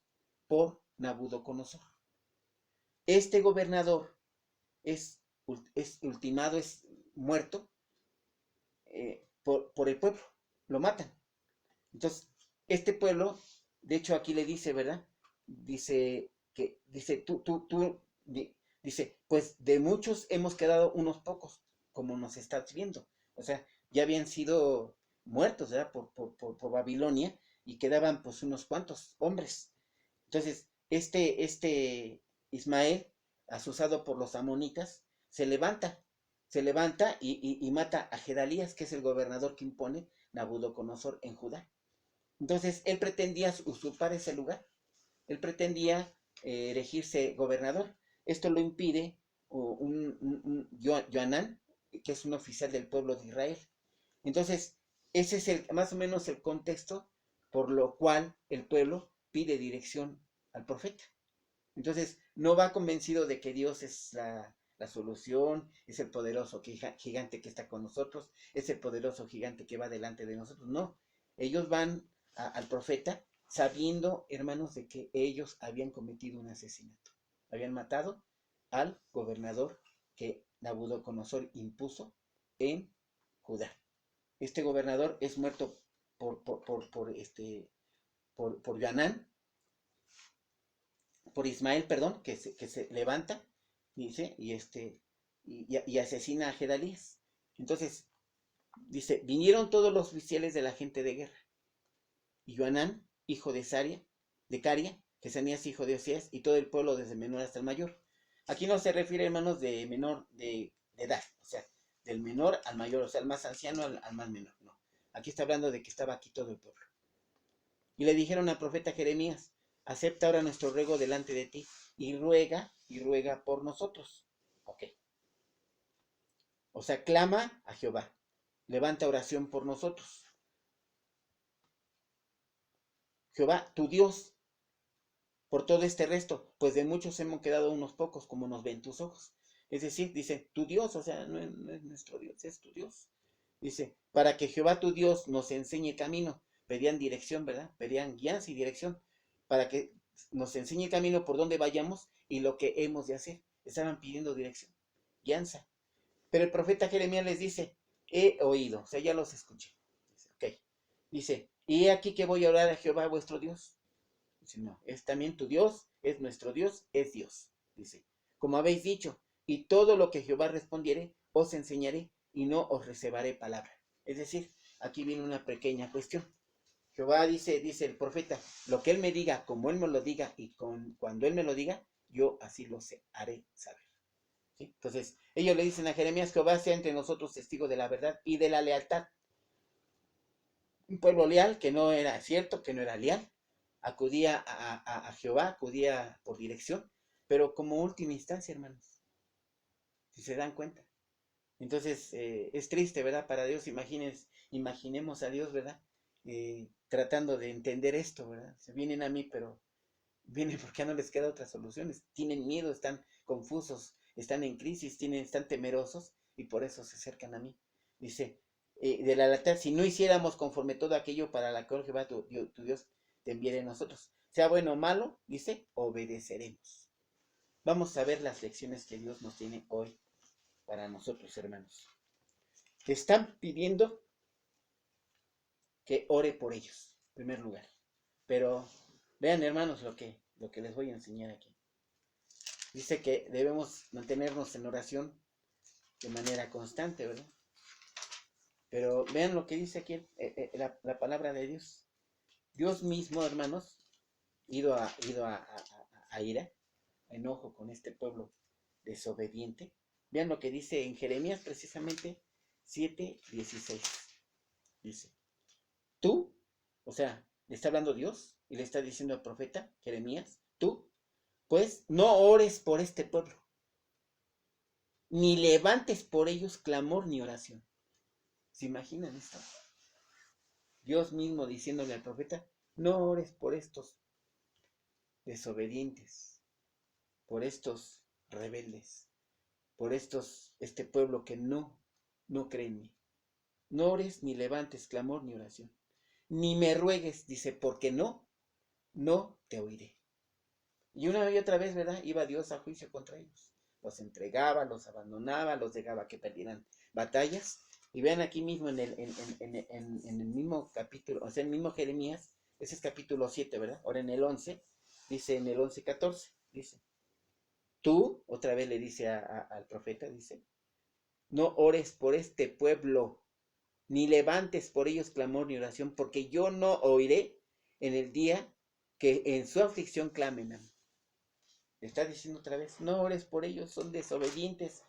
por Nabucodonosor. Este gobernador es ultimado, es muerto por el pueblo, lo matan. Entonces, este pueblo, de hecho aquí le dice, ¿verdad? Dice, dice, pues de muchos hemos quedado unos pocos, como nos estás viendo. O sea, ya habían sido muertos, ¿verdad? Por Babilonia, y quedaban pues unos cuantos hombres. Entonces, este Ismael, asusado por los amonitas, se levanta y mata a Gedalías, que es el gobernador que impone Nabucodonosor en Judá. Entonces, él pretendía usurpar ese lugar, él pretendía elegirse gobernador. Esto lo impide Joanán, que es un oficial del pueblo de Israel. Entonces, ese es más o menos el contexto por lo cual el pueblo pide dirección al profeta. Entonces, no va convencido de que Dios es la solución, es el poderoso gigante que está con nosotros, es el poderoso gigante que va delante de nosotros. No, ellos van al profeta sabiendo, hermanos, de que ellos habían cometido un asesinato. Habían matado al gobernador que Nabucodonosor impuso en Judá. Este gobernador es muerto por Ganán, por Ismael, perdón, que se levanta, dice, y asesina a Gedalías. Entonces, dice, vinieron todos los oficiales de la gente de guerra, y Joanán, hijo de Caria, Jesanías, hijo de Osías, y todo el pueblo desde el menor hasta el mayor. Aquí no se refiere, hermanos, de menor de edad, o sea, del menor al mayor, o sea, al más anciano al más menor, no. Aquí está hablando de que estaba aquí todo el pueblo. Y le dijeron al profeta Jeremías, acepta ahora nuestro ruego delante de ti, y ruega por nosotros. Ok. O sea, clama a Jehová, levanta oración por nosotros. Jehová, tu Dios, por todo este resto, pues de muchos hemos quedado unos pocos, como nos ven tus ojos. Es decir, dice, tu Dios, o sea, no es nuestro Dios, es tu Dios. Dice, para que Jehová tu Dios nos enseñe camino. Pedían dirección, ¿verdad? Pedían guianza y dirección, para que nos enseñe camino por donde vayamos y lo que hemos de hacer. Estaban pidiendo dirección, guianza. Pero el profeta Jeremías les dice, he oído, o sea, ya los escuché. Dice, ok. Dice, y he aquí que voy a orar a Jehová vuestro Dios. Dice, no, es también tu Dios, es nuestro Dios, es Dios. Dice, como habéis dicho, y todo lo que Jehová respondiere, os enseñaré y no os reservaré palabra. Es decir, aquí viene una pequeña cuestión. Jehová dice el profeta, lo que él me diga, como él me lo diga y cuando él me lo diga, yo así lo haré saber. ¿Sí? Entonces, ellos le dicen a Jeremías, Jehová sea entre nosotros testigo de la verdad y de la lealtad. Un pueblo leal que no era cierto, que no era leal, acudía a Jehová, acudía por dirección, pero como última instancia, hermanos, si se dan cuenta. Entonces, es triste, ¿verdad? Para Dios, imaginemos a Dios, ¿verdad? Tratando de entender esto, ¿verdad? Se vienen a mí, pero vienen porque no les queda otras soluciones. Tienen miedo, están confusos, están en crisis, están temerosos y por eso se acercan a mí. Dice, de la lealtad, si no hiciéramos conforme todo aquello para la que Jehová tu Dios te enviara a nosotros, sea bueno o malo, dice, obedeceremos. Vamos a ver las lecciones que Dios nos tiene hoy para nosotros, hermanos. Te están pidiendo que ore por ellos, en primer lugar. Pero vean, hermanos, lo que les voy a enseñar aquí. Dice que debemos mantenernos en oración de manera constante, ¿verdad? Pero vean lo que dice aquí la palabra de Dios. Dios mismo, hermanos, ido a ira, a enojo con este pueblo desobediente. Vean lo que dice en Jeremías precisamente 7:16. Dice, tú, o sea, le está hablando Dios y le está diciendo al profeta Jeremías, tú, pues no ores por este pueblo, ni levantes por ellos clamor ni oración. ¿Se imaginan esto? Dios mismo diciéndole al profeta, no ores por estos desobedientes, por estos rebeldes, por este pueblo que no cree en mí. No ores ni levantes clamor ni oración. Ni me ruegues, dice, porque no te oiré. Y una y otra vez, ¿verdad? Iba Dios a juicio contra ellos. Los entregaba, los abandonaba, los dejaba que perdieran batallas. Y vean aquí mismo en el mismo capítulo, o sea, el mismo Jeremías, ese es capítulo 7, ¿verdad? Ahora en el 11, dice en el 11:14, dice, tú, otra vez le dice al profeta, dice, no ores por este pueblo, ni levantes por ellos clamor ni oración, porque yo no oiré en el día que en su aflicción clamen a mí. Le está diciendo otra vez, no ores por ellos, son desobedientes.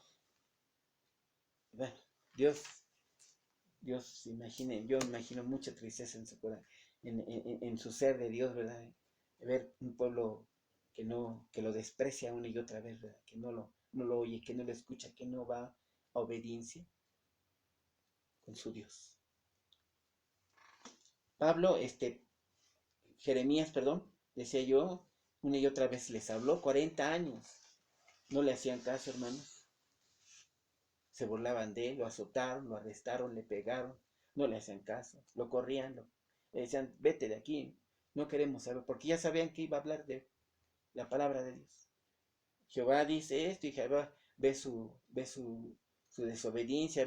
Bueno, Dios, yo imagino mucha tristeza en su corazón, en su ser de Dios, ¿verdad? De ver un pueblo que lo desprecia una y otra vez, ¿verdad? Que no lo oye, que no lo escucha, que no va a obediencia con su Dios. Pablo, Jeremías, perdón, decía yo, una y otra vez les habló, 40 años, no le hacían caso, hermanos. Se burlaban de él, lo azotaron, lo arrestaron, le pegaron, no le hacían caso, lo corrían, le decían, vete de aquí, No queremos saber, porque ya sabían que iba a hablar de la palabra de Dios. Jehová dice esto y Jehová su desobediencia,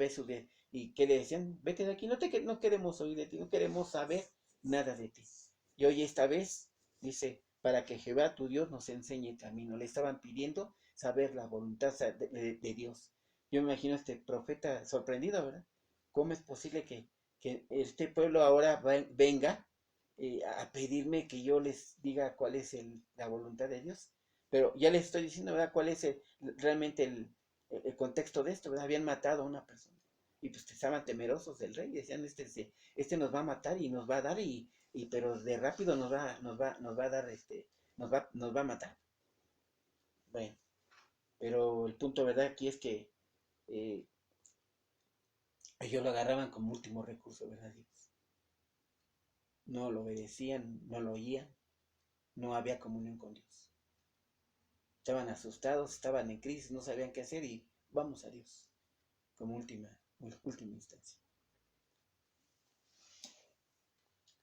¿y qué le decían? Vete de aquí, no queremos oír de ti, no queremos saber nada de ti. Y hoy esta vez dice, para que Jehová tu Dios nos enseñe el camino. Le estaban pidiendo saber la voluntad de Dios. Yo me imagino a este profeta sorprendido, ¿verdad? ¿Cómo es posible que este pueblo ahora venga a pedirme que yo les diga cuál es la voluntad de Dios? Pero ya les estoy diciendo, ¿verdad? ¿Cuál es realmente el contexto de esto? ¿Verdad? Habían matado a una persona. Y pues estaban temerosos del rey. Decían, este nos va a matar y nos va a dar, pero de rápido nos va a dar, nos va a matar. Bueno, pero el punto, ¿verdad? Aquí es que eh, ellos lo agarraban como último recurso, ¿verdad, Dios? No lo obedecían, no lo oían, no había comunión con Dios. Estaban asustados, estaban en crisis, no sabían qué hacer y vamos a Dios como última instancia.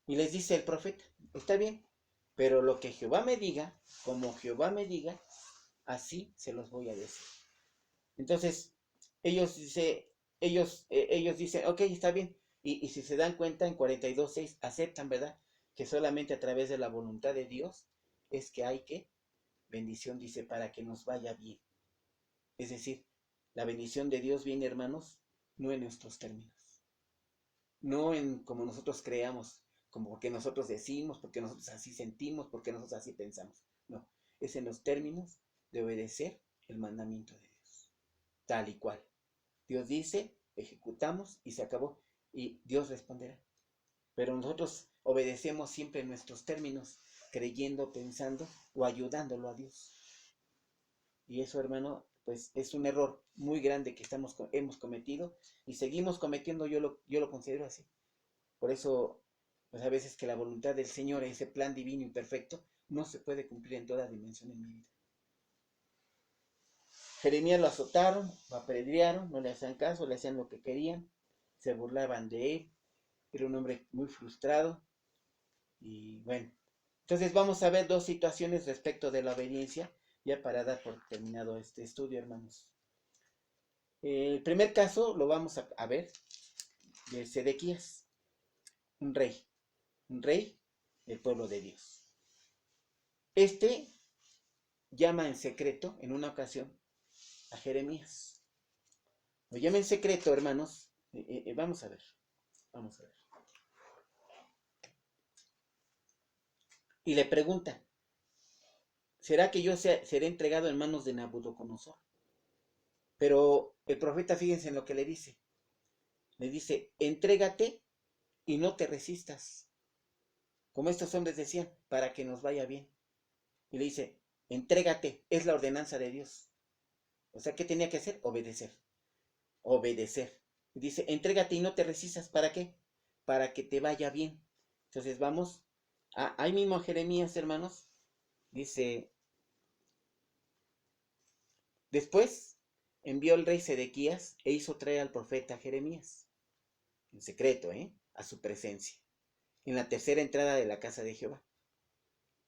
Y les dice el profeta, está bien, pero lo que Jehová me diga, como Jehová me diga, así se los voy a decir. Entonces, ellos dicen, ok, está bien. Y si se dan cuenta, en 42:6 aceptan, ¿verdad? Que solamente a través de la voluntad de Dios es que hay bendición, dice, para que nos vaya bien. Es decir, la bendición de Dios viene, hermanos, no en nuestros términos, no en como nosotros creamos, como porque nosotros decimos, porque nosotros así sentimos, porque nosotros así pensamos. No, es en los términos de obedecer el mandamiento de Dios, tal y cual. Dios dice, ejecutamos y se acabó. Y Dios responderá. Pero nosotros obedecemos siempre en nuestros términos, creyendo, pensando o ayudándolo a Dios. Y eso, hermano, pues es un error muy grande que hemos cometido y seguimos cometiendo, yo lo considero así. Por eso, pues a veces que la voluntad del Señor, ese plan divino y perfecto, no se puede cumplir en toda dimensión en mi vida. Jeremías lo azotaron, lo apedrearon, no le hacían caso, le hacían lo que querían, se burlaban de él, era un hombre muy frustrado. Y bueno, entonces vamos a ver dos situaciones respecto de la obediencia, ya para dar por terminado este estudio, hermanos. El primer caso lo vamos a ver de Sedequías, un rey del pueblo de Dios. Este llama en secreto, en una ocasión, a Jeremías. Lo llama en secreto, hermanos. Vamos a ver. Y le pregunta, ¿será que yo seré entregado en manos de Nabucodonosor? Pero el profeta, fíjense en lo que le dice. Le dice, entrégate y no te resistas. Como estos hombres decían, para que nos vaya bien. Y le dice, entrégate, es la ordenanza de Dios. O sea, ¿qué tenía que hacer? Obedecer. Y dice, entrégate y no te resistas. ¿Para qué? Para que te vaya bien. Entonces vamos, ahí mismo Jeremías, hermanos, dice, después envió el rey Sedequías e hizo traer al profeta Jeremías, en secreto, a su presencia, en la tercera entrada de la casa de Jehová.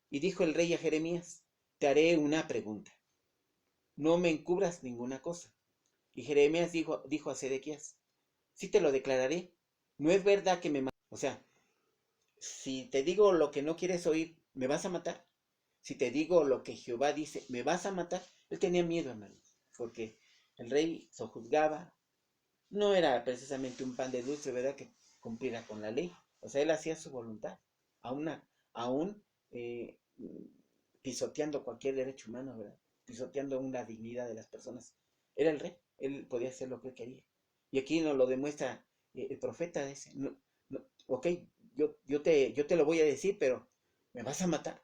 Y dijo el rey a Jeremías, te haré una pregunta, no me encubras ninguna cosa. Y Jeremías dijo a Sedequías, sí te lo declararé, no es verdad que me mates. O sea, si te digo lo que no quieres oír, ¿me vas a matar? Si te digo lo que Jehová dice, ¿me vas a matar? Él tenía miedo, hermanos, porque el rey sojuzgaba, no era precisamente un pan de dulce, ¿verdad? Que cumpliera con la ley. O sea, él hacía su voluntad, aún pisoteando cualquier derecho humano, ¿verdad? Pisoteando una dignidad de las personas. Era el rey, él podía hacer lo que él quería. Y aquí nos lo demuestra el profeta ese. No, no, ok, yo te lo voy a decir, pero me vas a matar.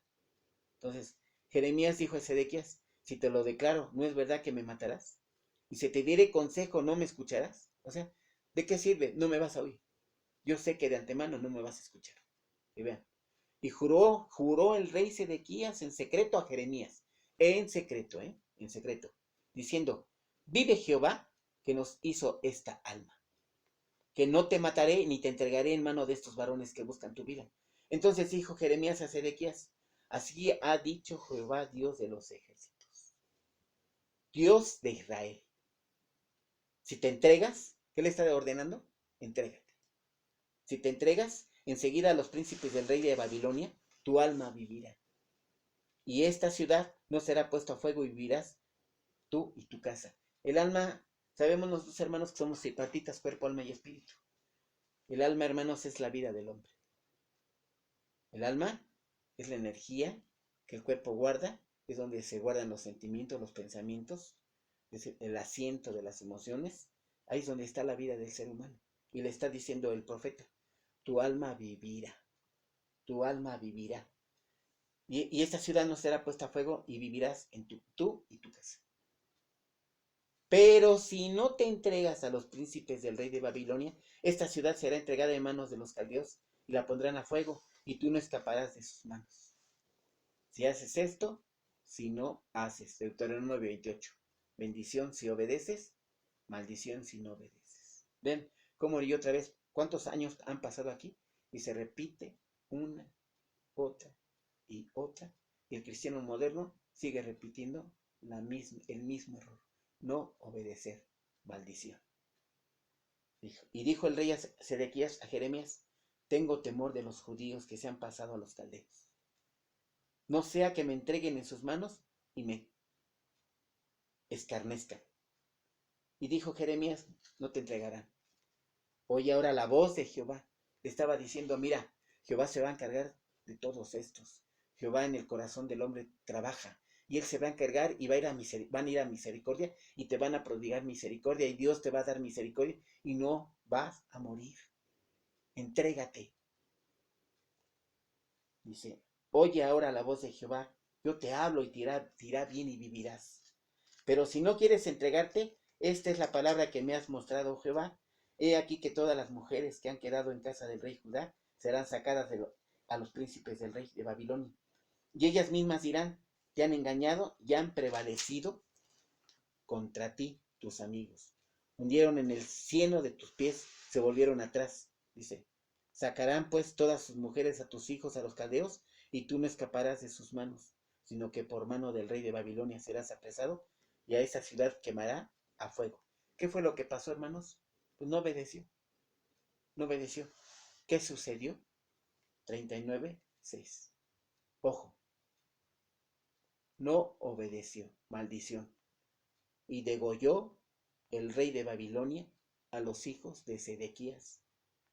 Entonces, Jeremías dijo a Sedequías, si te lo declaro, ¿no es verdad que me matarás? Y si te diere consejo, ¿no me escucharás? O sea, ¿de qué sirve? No me vas a oír. Yo sé que de antemano no me vas a escuchar. Y vean, y juró el rey Sedequías en secreto a Jeremías, en secreto, diciendo, vive Jehová que nos hizo esta alma, que no te mataré ni te entregaré en mano de estos varones que buscan tu vida. Entonces dijo Jeremías a Sedequías: así ha dicho Jehová, Dios de los ejércitos, Dios de Israel. Si te entregas, ¿qué le está ordenando? Entrégate. Si te entregas enseguida a los príncipes del rey de Babilonia, tu alma vivirá. Y esta ciudad no será puesta a fuego y vivirás tú y tu casa. El alma, sabemos nosotros, hermanos, que somos tripartitas, cuerpo, alma y espíritu. El alma, hermanos, es la vida del hombre. El alma es la energía que el cuerpo guarda, es donde se guardan los sentimientos, los pensamientos, es el asiento de las emociones. Ahí es donde está la vida del ser humano. Y le está diciendo el profeta: tu alma vivirá, tu alma vivirá. Y esta ciudad no será puesta a fuego y vivirás en tú y tu casa. Pero si no te entregas a los príncipes del rey de Babilonia, esta ciudad será entregada en manos de los caldeos y la pondrán a fuego, y tú no escaparás de sus manos. Si haces esto, si no haces. Deuteronomio 28. Bendición si obedeces, maldición si no obedeces. ¿Ven cómo y otra vez cuántos años han pasado aquí? Y se repite una, otra y otra. Y el cristiano moderno sigue repitiendo el mismo error. No obedecer, maldición. Y dijo el rey Sedequías a Jeremías: tengo temor de los judíos que se han pasado a los caldeos. No sea que me entreguen en sus manos y me escarnezcan. Y dijo Jeremías: no te entregarán. Oye ahora la voz de Jehová. Le estaba diciendo: mira, Jehová se va a encargar de todos estos. Jehová en el corazón del hombre trabaja. Y él se va a encargar y van a ir a misericordia y te van a prodigar misericordia. Y Dios te va a dar misericordia y no vas a morir. Entrégate. Dice: oye ahora la voz de Jehová. Yo te hablo y te irá bien y vivirás. Pero si no quieres entregarte, esta es la palabra que me has mostrado, Jehová. He aquí que todas las mujeres que han quedado en casa del rey Judá serán sacadas a los príncipes del rey de Babilonia. Y ellas mismas dirán: te han engañado y han prevalecido contra ti, tus amigos. Hundieron en el cieno de tus pies, se volvieron atrás. Dice: sacarán pues todas sus mujeres a tus hijos a los caldeos, y tú no escaparás de sus manos, sino que por mano del rey de Babilonia serás apresado, y a esa ciudad quemará a fuego. ¿Qué fue lo que pasó, hermanos? Pues no obedeció. No obedeció. ¿Qué sucedió? 39:6. Ojo. No obedeció. Maldición. Y degolló el rey de Babilonia a los hijos de Sedequías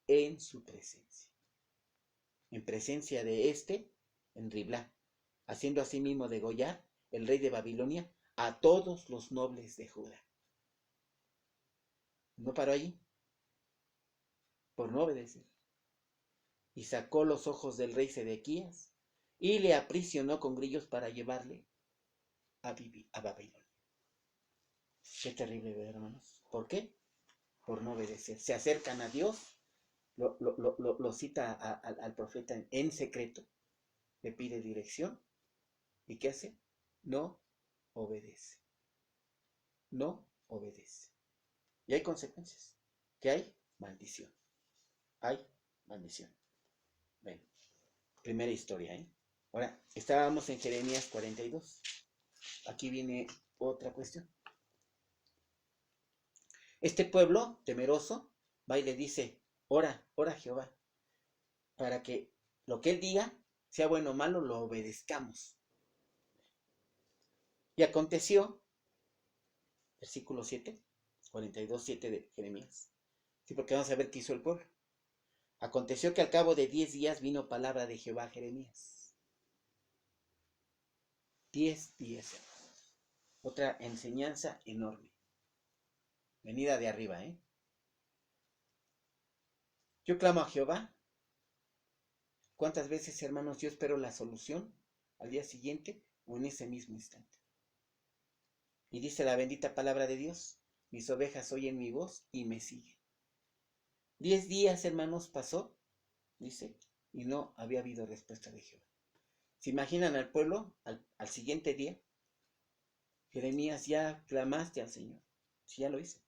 en su presencia. En presencia de en Riblá, haciendo asimismo degollar el rey de Babilonia a todos los nobles de Judá. No paró allí, por no obedecer. Y sacó los ojos del rey Sedequías y le aprisionó con grillos para llevarle a Babilonia. Qué terrible, ¿verdad, hermanos? ¿Por qué? Por no obedecer. Se acercan a Dios, lo cita al profeta en secreto, le pide dirección, ¿y qué hace? No obedece. No obedece. Y hay consecuencias. ¿Qué hay? Maldición. Hay maldición. Ven, primera historia, ¿eh? Ahora, estábamos en Jeremías 42. Aquí viene otra cuestión. Este pueblo temeroso va y le dice: ora, ora Jehová, para que lo que él diga, sea bueno o malo, lo obedezcamos. Y aconteció, versículo 7, 42:7 de Jeremías. Sí, porque vamos a ver qué hizo el pueblo. Aconteció que al cabo de 10 días vino palabra de Jehová a Jeremías. 10 días. Otra enseñanza enorme. Venida de arriba, ¿eh? Yo clamo a Jehová. ¿Cuántas veces, hermanos, yo espero la solución al día siguiente o en ese mismo instante? Y dice la bendita palabra de Dios: mis ovejas oyen mi voz y me siguen. 10 días, hermanos, pasó, dice, y no había habido respuesta de Jehová. ¿Se imaginan al pueblo al siguiente día? Jeremías, ya clamaste al Señor. Sí, ya lo hice.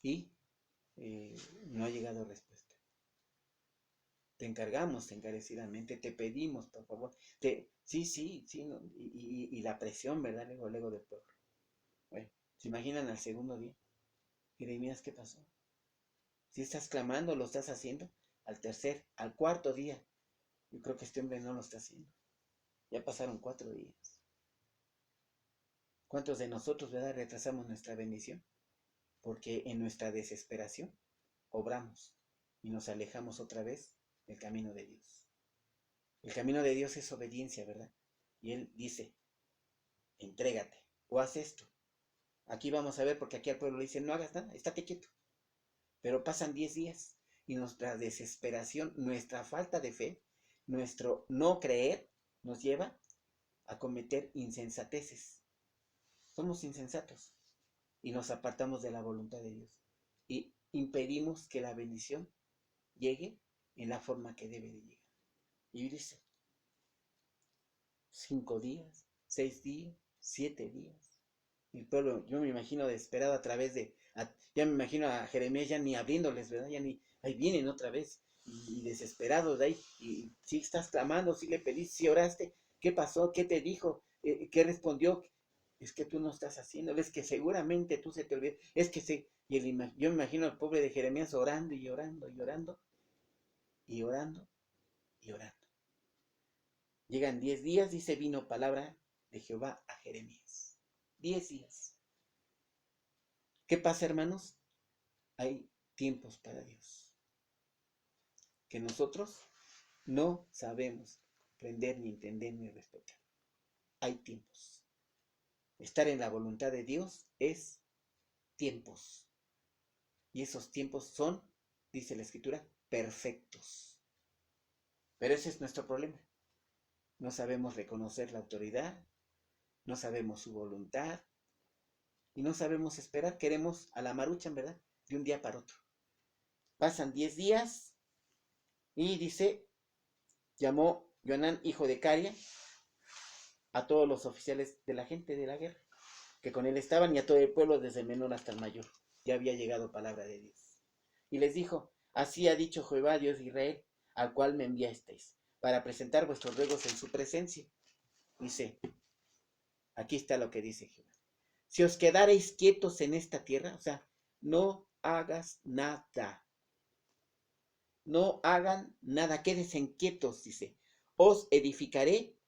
Y no ha llegado respuesta. te encargamos encarecidamente, te pedimos, por favor. Sí, no, y la presión, ¿verdad? Luego del pueblo. Bueno, ¿se imaginan al segundo día? Jeremías, ¿qué pasó? Si estás clamando, lo estás haciendo. Al tercer, al cuarto día, yo creo que este hombre no lo está haciendo. Ya pasaron 4 días. ¿Cuántos de nosotros, verdad, retrasamos nuestra bendición? Porque en nuestra desesperación obramos y nos alejamos otra vez del camino de Dios. El camino de Dios es obediencia, ¿verdad? Y Él dice, entrégate o haz esto. Aquí vamos a ver, porque aquí al pueblo le dice, no hagas nada, estate quieto. Pero pasan 10 días y nuestra desesperación, nuestra falta de fe, nuestro no creer, nos lleva a cometer insensateces. Somos insensatos y nos apartamos de la voluntad de Dios y impedimos que la bendición llegue en la forma que debe de llegar. Y dice, 5 días, 6 días, 7 días. El pueblo, yo me imagino desesperado a través ya me imagino a Jeremías ya ni abriéndoles, ¿verdad? Ya ni, ahí vienen otra vez, y desesperados de ahí, y si estás clamando, si le pediste, si oraste, ¿qué pasó? ¿Qué te dijo? ¿Qué respondió? Es que tú no estás haciéndolo, es que seguramente tú se te olvidó, es que yo me imagino al pobre de Jeremías orando y orando y orando, y orando y orando. Llegan 10 días, dice, vino palabra de Jehová a Jeremías. 10 días. ¿Qué pasa, hermanos? Hay tiempos para Dios que nosotros no sabemos aprender, ni entender, ni respetar. Hay tiempos. Estar en la voluntad de Dios es tiempos. Y esos tiempos son, dice la Escritura, perfectos. Pero ese es nuestro problema. No sabemos reconocer la autoridad, no sabemos su voluntad y no sabemos esperar. Queremos a la maruchan, ¿verdad? De un día para otro. Pasan 10 días y dice, llamó Joanán, hijo de Caria, a todos los oficiales de la gente de la guerra, que con él estaban, y a todo el pueblo, desde el menor hasta el mayor. Ya había llegado palabra de Dios. Y les dijo, así ha dicho Jehová, Dios de Israel, al cual me enviasteis, para presentar vuestros ruegos en su presencia. Dice, aquí está lo que dice Jehová. Si os quedareis quietos en esta tierra, o sea, no hagas nada. No hagan nada, quédense quietos, dice. Os edificaré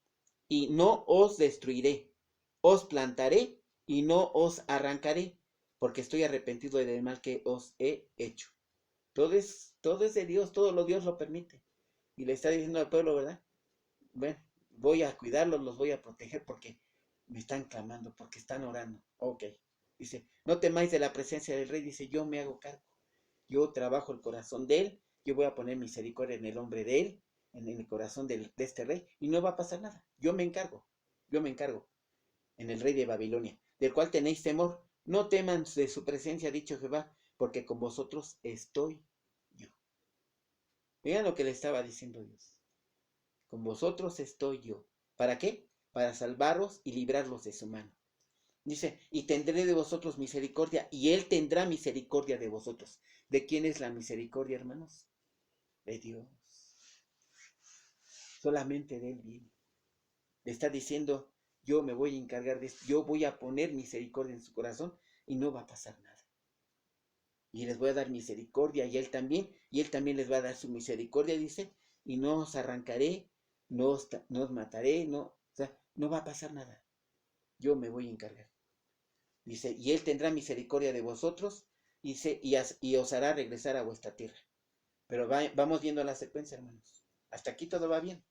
y no os destruiré. Os plantaré y no os arrancaré, porque estoy arrepentido del mal que os he hecho. Todo es de Dios, todo lo Dios lo permite. Y le está diciendo al pueblo, ¿verdad? Bueno, voy a cuidarlos, los voy a proteger porque me están clamando, porque están orando. Ok. Dice, no temáis de la presencia del rey. Dice, yo me hago cargo. Yo trabajo el corazón de él. Yo voy a poner misericordia en el hombre de él, en el corazón de este rey. Y no va a pasar nada. Yo me encargo. En el rey de Babilonia, del cual tenéis temor. No teman de su presencia, ha dicho Jehová, porque con vosotros estoy yo. Vean lo que le estaba diciendo Dios. Con vosotros estoy yo. ¿Para qué? Para salvaros y librarlos de su mano. Dice, y tendré de vosotros misericordia, y él tendrá misericordia de vosotros. ¿De quién es la misericordia, hermanos? De Dios. Solamente de él viene. Le está diciendo, yo me voy a encargar de esto, yo voy a poner misericordia en su corazón y no va a pasar nada. Y les voy a dar misericordia, y él también les va a dar su misericordia, dice, y no os arrancaré, no os mataré, no, o sea, no va a pasar nada. Yo me voy a encargar. Dice, y él tendrá misericordia de vosotros, dice, y os hará regresar a vuestra tierra. Pero vamos viendo la secuencia, hermanos. Hasta aquí todo va bien.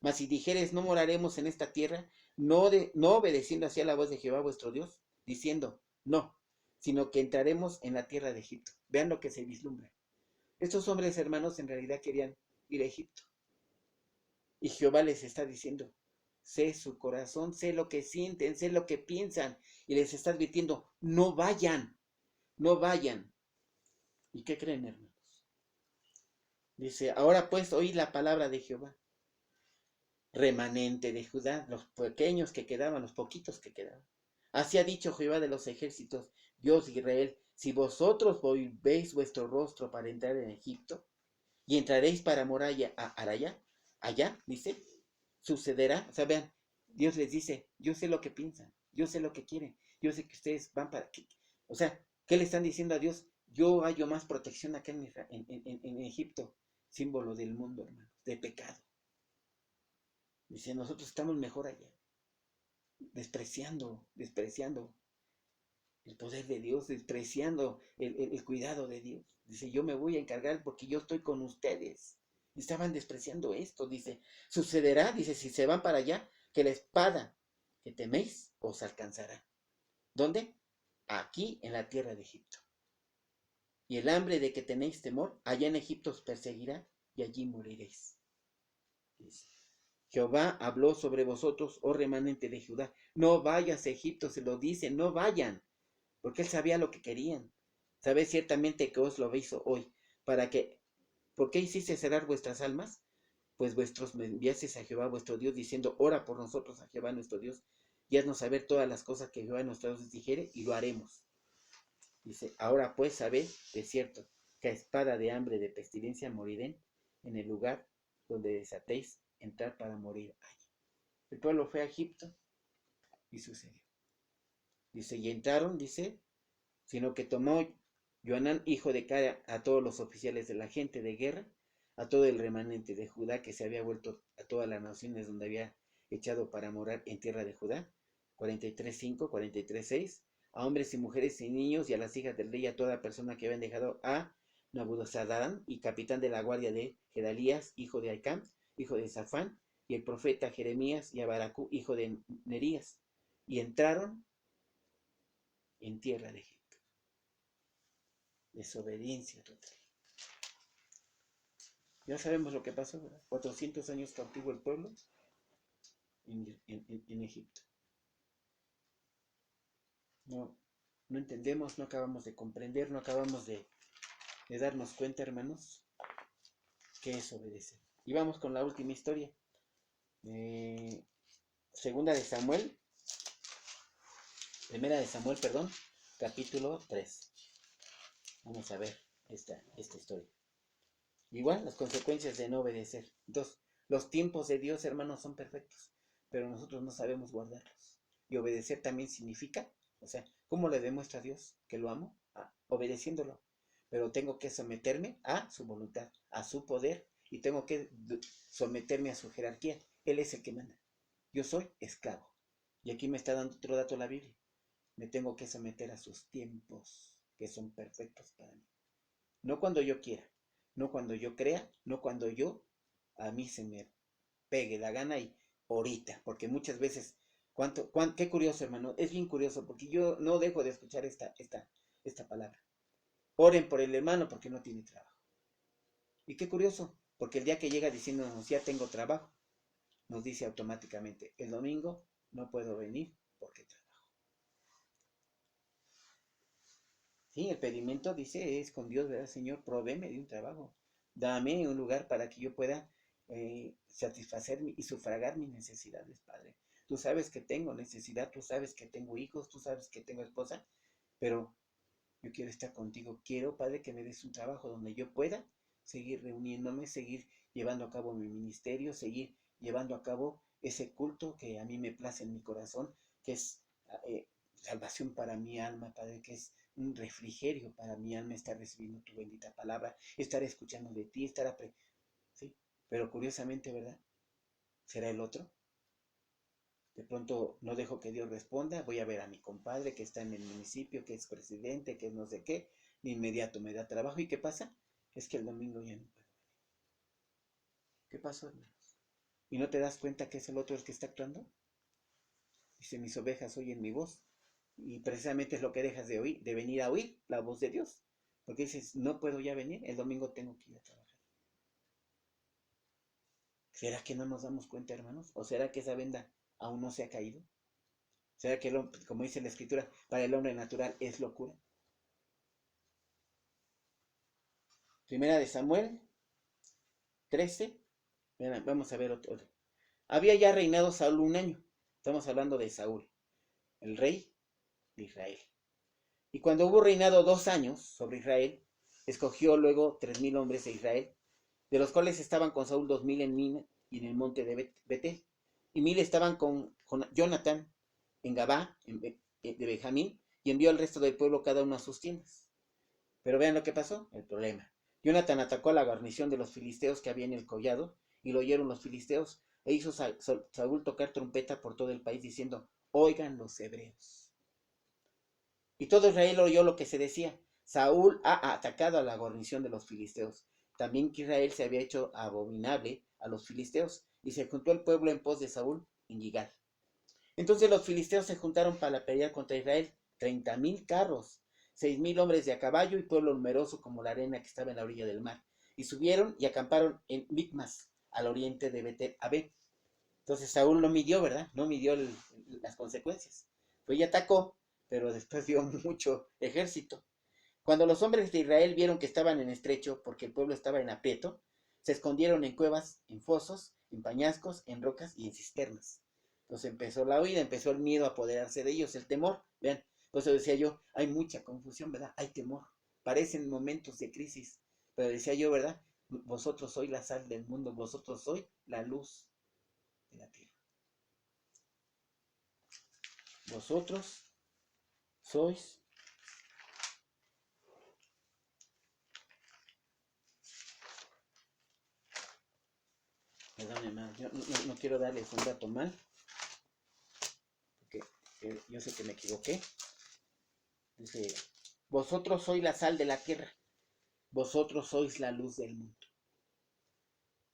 Mas si dijeres, no moraremos en esta tierra, no obedeciendo así a la voz de Jehová vuestro Dios, diciendo, no, sino que entraremos en la tierra de Egipto. Vean lo que se vislumbra. Estos hombres, hermanos, en realidad querían ir a Egipto. Y Jehová les está diciendo, sé su corazón, sé lo que sienten, sé lo que piensan. Y les está advirtiendo, no vayan, no vayan. ¿Y qué creen, hermanos? Dice, ahora pues oí la palabra de Jehová. Remanente de Judá, los pequeños que quedaban, los poquitos que quedaban. Así ha dicho Jehová de los ejércitos, Dios de Israel, si vosotros volvéis vuestro rostro para entrar en Egipto, y entraréis para morar allá, dice, sucederá. O sea, vean, Dios les dice, yo sé lo que piensan, yo sé lo que quieren, yo sé que ustedes van para... O sea, ¿qué le están diciendo a Dios? Yo hallo más protección acá en Egipto, símbolo del mundo, hermanos, de pecado. Dice, nosotros estamos mejor allá, despreciando el poder de Dios, despreciando el cuidado de Dios. Dice, yo me voy a encargar porque yo estoy con ustedes. Estaban despreciando esto, dice, sucederá, dice, si se van para allá, que la espada que teméis os alcanzará. ¿Dónde? Aquí en la tierra de Egipto. Y el hambre de que tenéis temor, allá en Egipto os perseguirá y allí moriréis. Dice, Jehová habló sobre vosotros, oh remanente de Judá. No vayas a Egipto, se lo dice, no vayan, porque él sabía lo que querían. Sabed ciertamente que os lo hizo hoy, para que, ¿por qué hiciste cerrar vuestras almas? Pues vuestros me enviasteis a Jehová vuestro Dios, diciendo, ora por nosotros a Jehová nuestro Dios, y haznos saber todas las cosas que Jehová nuestro Dios dijere, y lo haremos. Dice, ahora pues sabed de cierto, que a espada de hambre, de pestilencia, morirán en el lugar donde desatéis entrar para morir allí. El pueblo fue a Egipto y sucedió. Dice, y entraron, dice, sino que tomó Joanán, hijo de Cara, a todos los oficiales de la gente de guerra, a todo el remanente de Judá que se había vuelto a todas las naciones donde había echado para morar en tierra de Judá, 43:5, 43:6, a hombres y mujeres y niños y a las hijas del rey, a toda persona que habían dejado a Nabuzaradán y capitán de la guardia de Gedalías, hijo de Aicam, hijo de Safán, y el profeta Jeremías y a Baracú, hijo de Nerías, y entraron en tierra de Egipto. Desobediencia total. Ya sabemos lo que pasó, ¿verdad? 400 años cautivo el pueblo en Egipto. No entendemos, no acabamos de comprender, no acabamos de darnos cuenta, hermanos, que es obedecer. Y vamos con la última historia. Segunda de Samuel, primera de Samuel, perdón, capítulo 3. Vamos a ver esta historia. Igual, las consecuencias de no obedecer. 2. Los tiempos de Dios, hermanos, son perfectos, pero nosotros no sabemos guardarlos. Y obedecer también significa, o sea, ¿cómo le demuestra a Dios que lo amo? Obedeciéndolo. Pero tengo que someterme a su voluntad, a su poder, y tengo que someterme a su jerarquía. Él es el que manda. Yo soy esclavo. Y aquí me está dando otro dato la Biblia. Me tengo que someter a sus tiempos, que son perfectos para mí. No cuando yo quiera, no cuando yo crea, no cuando a mí se me pegue la gana y ahorita, porque muchas veces, qué curioso, hermano, es bien curioso, porque yo no dejo de escuchar esta palabra. Oren por el hermano porque no tiene trabajo. Y qué curioso, porque el día que llega diciéndonos ya tengo trabajo, nos dice automáticamente, el domingo no puedo venir porque trabajo. Sí, el pedimento dice, es con Dios, ¿verdad, Señor? Provéeme de un trabajo. Dame un lugar para que yo pueda satisfacer y sufragar mis necesidades, Padre. Tú sabes que tengo necesidad, tú sabes que tengo hijos, tú sabes que tengo esposa, pero yo quiero estar contigo. Quiero, Padre, que me des un trabajo donde yo pueda seguir reuniéndome, seguir llevando a cabo mi ministerio, seguir llevando a cabo ese culto que a mí me place en mi corazón, que es salvación para mi alma, Padre, que es un refrigerio para mi alma estar recibiendo tu bendita palabra, estar escuchando de ti, ¿sí? Pero curiosamente, ¿verdad? ¿Será el otro? De pronto no dejo que Dios responda, voy a ver a mi compadre que está en el municipio, que es presidente, que es no sé qué, de inmediato me da trabajo. ¿Y qué pasa? Es que el domingo ya no puedo venir. ¿Qué pasó, hermanos? ¿Y no te das cuenta que es el otro el que está actuando? Dice, mis ovejas oyen mi voz. Y precisamente es lo que dejas de oír, de venir a oír la voz de Dios. Porque dices, no puedo ya venir, el domingo tengo que ir a trabajar. ¿Será que no nos damos cuenta, hermanos? ¿O será que esa venda aún no se ha caído? ¿Será que, como dice la Escritura, para el hombre natural es locura? Primera de Samuel 13. Vamos a ver otro. Había ya reinado Saúl un año. Estamos hablando de Saúl, el rey de Israel. Y cuando hubo reinado 2 años sobre Israel, escogió luego 3,000 hombres de Israel de los cuales estaban con Saúl 2000 en Mina y en el monte de Betel, y 1000 estaban con Jonatán en Gabá, de Benjamín, y envió al resto del pueblo cada uno a sus tiendas. Pero vean lo que pasó, el problema. Jonatán atacó a la guarnición de los filisteos que había en el collado, y lo oyeron los filisteos, e hizo Saúl tocar trompeta por todo el país, diciendo, oigan los hebreos. Y todo Israel oyó lo que se decía, Saúl ha atacado a la guarnición de los filisteos. También que Israel se había hecho abominable a los filisteos, y se juntó el pueblo en pos de Saúl en Gilgal. Entonces los filisteos se juntaron para pelear contra Israel, 30,000 carros, 6,000 hombres de a caballo y pueblo numeroso como la arena que estaba en la orilla del mar. Y subieron y acamparon en Micmas, al oriente de Betel-Abed. Entonces Saúl no midió, ¿verdad? No midió las consecuencias. Fue y atacó, pero después vio mucho ejército. Cuando los hombres de Israel vieron que estaban en estrecho, porque el pueblo estaba en aprieto, se escondieron en cuevas, en fosos, en pañascos, en rocas y en cisternas. Entonces empezó la huida, empezó el miedo a apoderarse de ellos, el temor. Vean, por eso decía yo, hay mucha confusión, ¿verdad? Hay temor. Parecen momentos de crisis, pero decía yo, ¿verdad? Vosotros sois la sal del mundo, vosotros sois la luz de la tierra. Vosotros sois perdón, hermano, yo no quiero darles un dato mal, porque yo sé que me equivoqué. Dice, vosotros sois la sal de la tierra, vosotros sois la luz del mundo.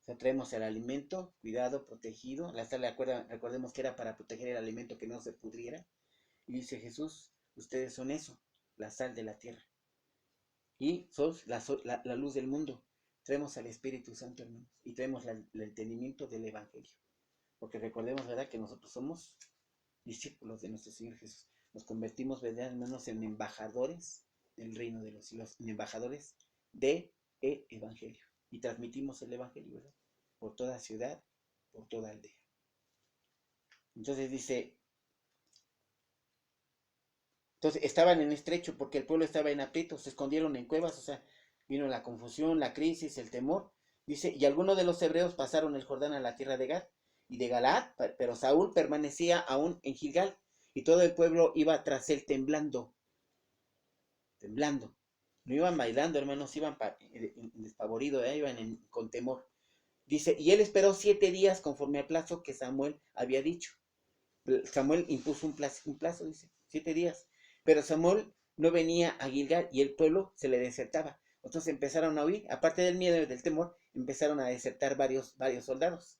O sea, traemos el alimento, cuidado, protegido. La sal, recordemos que era para proteger el alimento que no se pudriera. Y dice Jesús, ustedes son eso, la sal de la tierra. Y sois la luz del mundo. Traemos al Espíritu Santo, hermanos, y traemos el entendimiento del Evangelio. Porque recordemos, ¿verdad?, que nosotros somos discípulos de nuestro Señor Jesús. Nos convertimos, ¿verdad?, hermanos, en embajadores del reino de los cielos, en embajadores del Evangelio. Y transmitimos el Evangelio, ¿verdad?, por toda ciudad, por toda aldea. Entonces dice, entonces estaban en estrecho porque el pueblo estaba en aprieto, se escondieron en cuevas, o sea, vino la confusión, la crisis, el temor. Dice, y algunos de los hebreos pasaron el Jordán a la tierra de Gad y de Galaad, pero Saúl permanecía aún en Gilgal, y todo el pueblo iba tras él temblando. No iban bailando, hermanos, iban despavoridos, iban con temor. Dice, y él esperó 7 días conforme al plazo que Samuel había dicho. Samuel impuso un plazo, dice, 7 días. Pero Samuel no venía a Gilgal y el pueblo se le desertaba. Entonces empezaron a huir, aparte del miedo y del temor, empezaron a desertar varios soldados.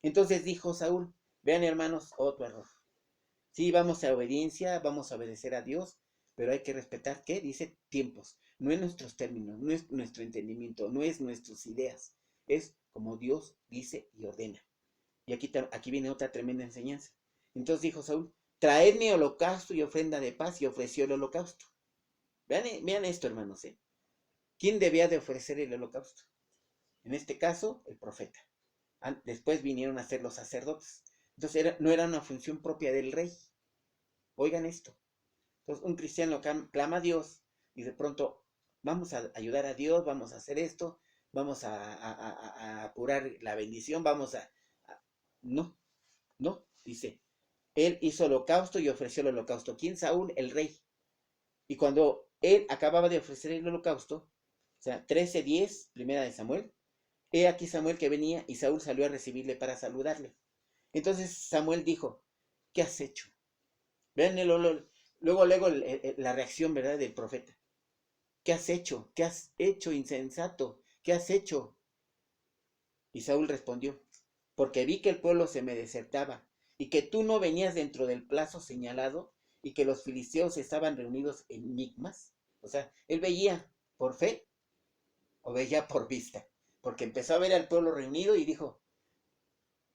Entonces dijo Saúl, vean hermanos, otro error. Sí, vamos a obediencia, vamos a obedecer a Dios, pero hay que respetar, ¿qué? Dice tiempos. No es nuestros términos, no es nuestro entendimiento, no es nuestras ideas. Es como Dios dice y ordena. Y aquí viene otra tremenda enseñanza. Entonces dijo Saúl, traedme holocausto y ofrenda de paz, y ofreció el holocausto. Vean esto, hermanos. ¿Quién debía de ofrecer el holocausto? En este caso, el profeta. Después vinieron a ser los sacerdotes. Entonces no era una función propia del rey. Oigan esto. Entonces un cristiano clama a Dios y de pronto vamos a ayudar a Dios, vamos a hacer esto, vamos a apurar la bendición, No, dice, él hizo holocausto y ofreció el holocausto. ¿Quién? Saúl, el rey. Y cuando él acababa de ofrecer el holocausto, o sea, 13:10, primera de Samuel, he aquí Samuel que venía y Saúl salió a recibirle para saludarle. Entonces Samuel dijo, ¿qué has hecho? Vean luego la reacción, ¿verdad?, del profeta. ¿Qué has hecho? ¿Qué has hecho, insensato? ¿Qué has hecho? Y Saúl respondió, porque vi que el pueblo se me desertaba y que tú no venías dentro del plazo señalado y que los filisteos estaban reunidos en Micmas. O sea, él veía por fe o veía por vista, porque empezó a ver al pueblo reunido y dijo,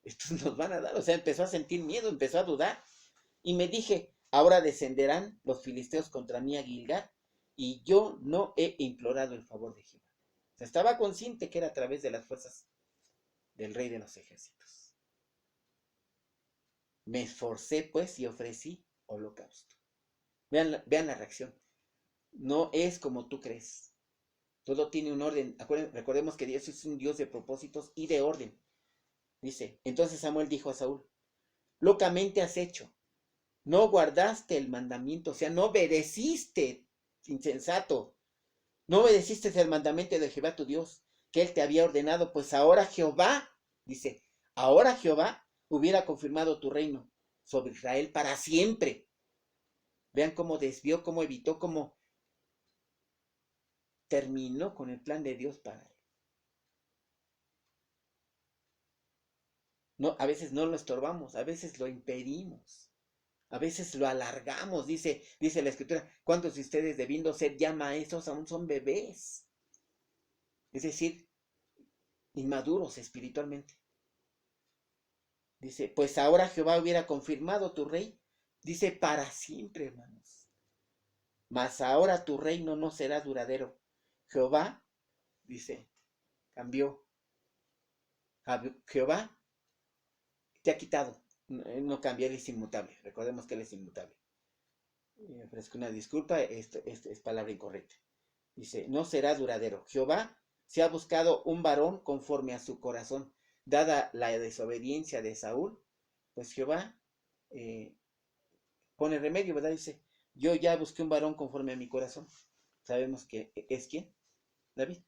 estos nos van a dar, o sea, empezó a sentir miedo, empezó a dudar. Y me dije, ahora descenderán los filisteos contra mí a Gilgal, y yo no he implorado el favor de Jehová. O sea, estaba consciente que era a través de las fuerzas del rey de los ejércitos. Me esforcé pues y ofrecí holocausto. Vean la reacción. No es como tú crees. Todo tiene un orden. Recordemos que Dios es un Dios de propósitos y de orden. Dice, entonces Samuel dijo a Saúl, locamente has hecho, no guardaste el mandamiento, o sea, no obedeciste, insensato, no obedeciste el mandamiento de Jehová tu Dios, que él te había ordenado, pues ahora Jehová, dice, ahora Jehová hubiera confirmado tu reino sobre Israel para siempre. Vean cómo desvió, cómo evitó, cómo terminó con el plan de Dios para él. No, a veces no lo estorbamos, a veces lo impedimos, a veces lo alargamos, dice la escritura. ¿Cuántos de ustedes, debiendo ser ya maestros, aún son bebés? Es decir, inmaduros espiritualmente. Dice, pues ahora Jehová hubiera confirmado tu rey. Dice, para siempre, hermanos. Mas ahora tu reino no será duradero. Jehová, dice, cambió. Jehová te ha quitado. No cambia, él es inmutable. Recordemos que él es inmutable. Ofrezco una disculpa, esto es palabra incorrecta. Dice, no será duradero. Jehová se ha buscado un varón conforme a su corazón. Dada la desobediencia de Saúl, pues Jehová pone remedio, ¿verdad? Dice, yo ya busqué un varón conforme a mi corazón. Sabemos que es ¿quién? David.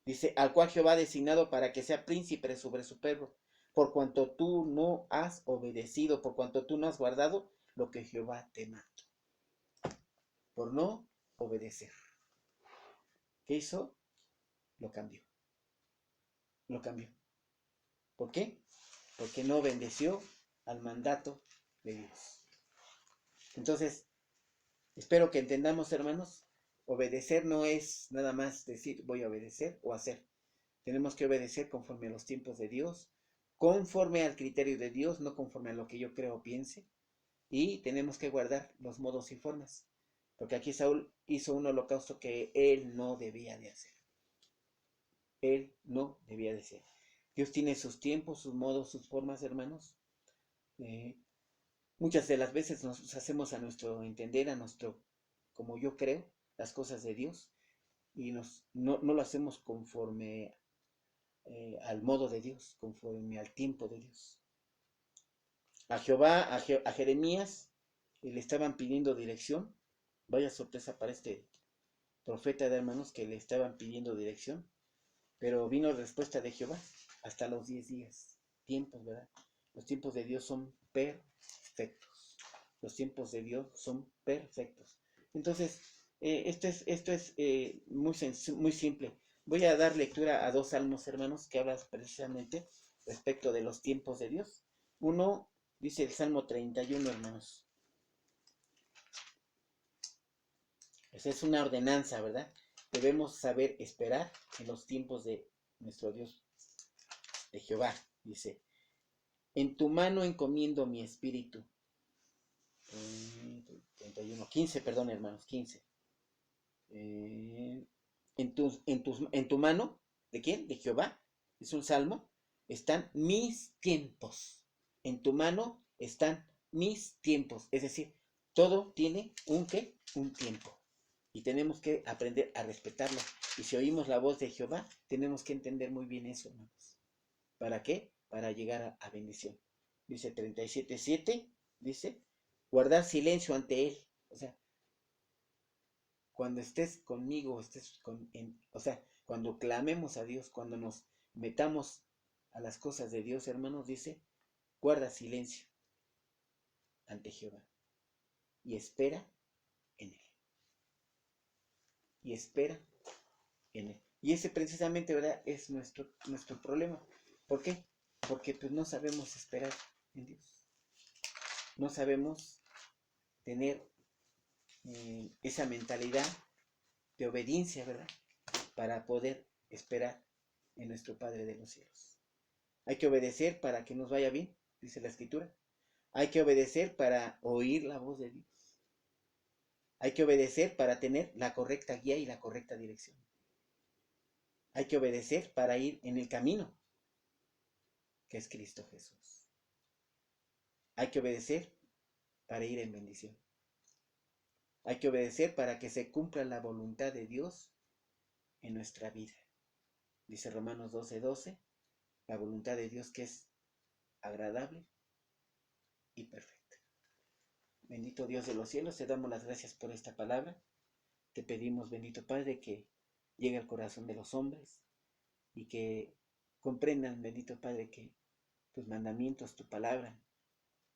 Dice, al cual Jehová ha designado para que sea príncipe sobre su pueblo, por cuanto tú no has obedecido, por cuanto tú no has guardado lo que Jehová te mandó. Por no obedecer. ¿Qué hizo? Lo cambió. Lo cambió. ¿Por qué? Porque no obedeció al mandato de Dios. Entonces, espero que entendamos, hermanos, obedecer no es nada más decir voy a obedecer o hacer. Tenemos que obedecer conforme a los tiempos de Dios, conforme al criterio de Dios, no conforme a lo que yo creo o piense. Y tenemos que guardar los modos y formas. Porque aquí Saúl hizo un holocausto que él no debía de hacer. Él no debía de hacer. Dios tiene sus tiempos, sus modos, sus formas, hermanos. Muchas de las veces nos hacemos a nuestro entender, a nuestro, como yo creo, las cosas de Dios. Y no lo hacemos conforme al modo de Dios, conforme al tiempo de Dios. A Jehová, a Jeremías, le estaban pidiendo dirección. Vaya sorpresa para este profeta de hermanos, que le estaban pidiendo dirección. Pero vino respuesta de Jehová hasta los 10 días. Tiempos, ¿verdad? Los tiempos de Dios son perfectos. Los tiempos de Dios son perfectos. Entonces, esto es muy simple. Voy a dar lectura a 2 salmos, hermanos, que hablan precisamente respecto de los tiempos de Dios. Uno dice el Salmo 31, hermanos. Esa es una ordenanza, ¿verdad? Debemos saber esperar en los tiempos de nuestro Dios, de Jehová. Dice, en tu mano encomiendo mi espíritu. 31, 15, perdón, hermanos, 15. En tu mano, ¿de quién? De Jehová. Es un salmo. Están mis tiempos. En tu mano están mis tiempos. Es decir, todo tiene un qué, un tiempo. Y tenemos que aprender a respetarlo. Y si oímos la voz de Jehová, tenemos que entender muy bien eso, hermanos. ¿Para qué? Para llegar a bendición. Dice 37:7, dice, guardar silencio ante él. O sea, cuando estés conmigo, o sea, cuando clamemos a Dios, cuando nos metamos a las cosas de Dios, hermanos, dice, guarda silencio ante Jehová y espera en él. Y espera en él. Y ese precisamente, ¿verdad?, es nuestro problema. ¿Por qué? Porque pues no sabemos esperar en Dios. No sabemos tener esa mentalidad de obediencia, ¿verdad?, para poder esperar en nuestro Padre de los cielos. Hay que obedecer para que nos vaya bien, dice la Escritura. Hay que obedecer para oír la voz de Dios. Hay que obedecer para tener la correcta guía y la correcta dirección. Hay que obedecer para ir en el camino, que es Cristo Jesús. Hay que obedecer para ir en bendición. Hay que obedecer para que se cumpla la voluntad de Dios en nuestra vida. Dice Romanos 12:12, la voluntad de Dios que es agradable y perfecta. Bendito Dios de los cielos, te damos las gracias por esta palabra. Te pedimos, bendito Padre, que llegue al corazón de los hombres y que comprendan, bendito Padre, que tus mandamientos, tu palabra,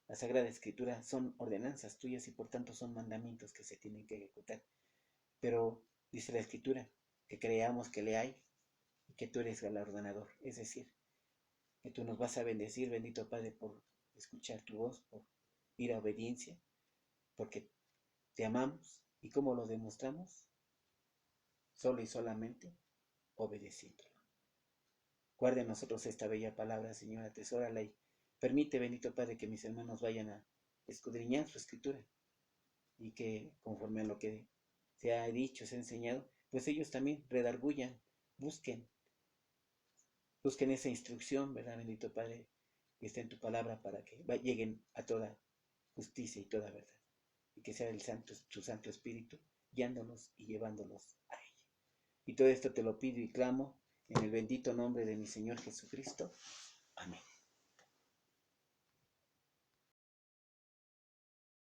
la Sagrada Escritura son ordenanzas tuyas y por tanto son mandamientos que se tienen que ejecutar. Pero dice la Escritura que creamos que le hay y que tú eres galardonador. Es decir, que tú nos vas a bendecir, bendito Padre, por escuchar tu voz, por ir a obediencia, porque te amamos. ¿Y cómo lo demostramos? Solo y solamente obedeciéndolo. Guarda en nosotros esta bella palabra, Señor, atesórala y permite, bendito Padre, que mis hermanos vayan a escudriñar su escritura y que conforme a lo que se ha dicho, se ha enseñado, pues ellos también redarguyan, busquen esa instrucción, ¿verdad, bendito Padre, que está en tu palabra para que lleguen a toda justicia y toda verdad. Y que sea tu Santo Espíritu guiándolos y llevándolos a ella. Y todo esto te lo pido y clamo en el bendito nombre de mi Señor Jesucristo. Amén.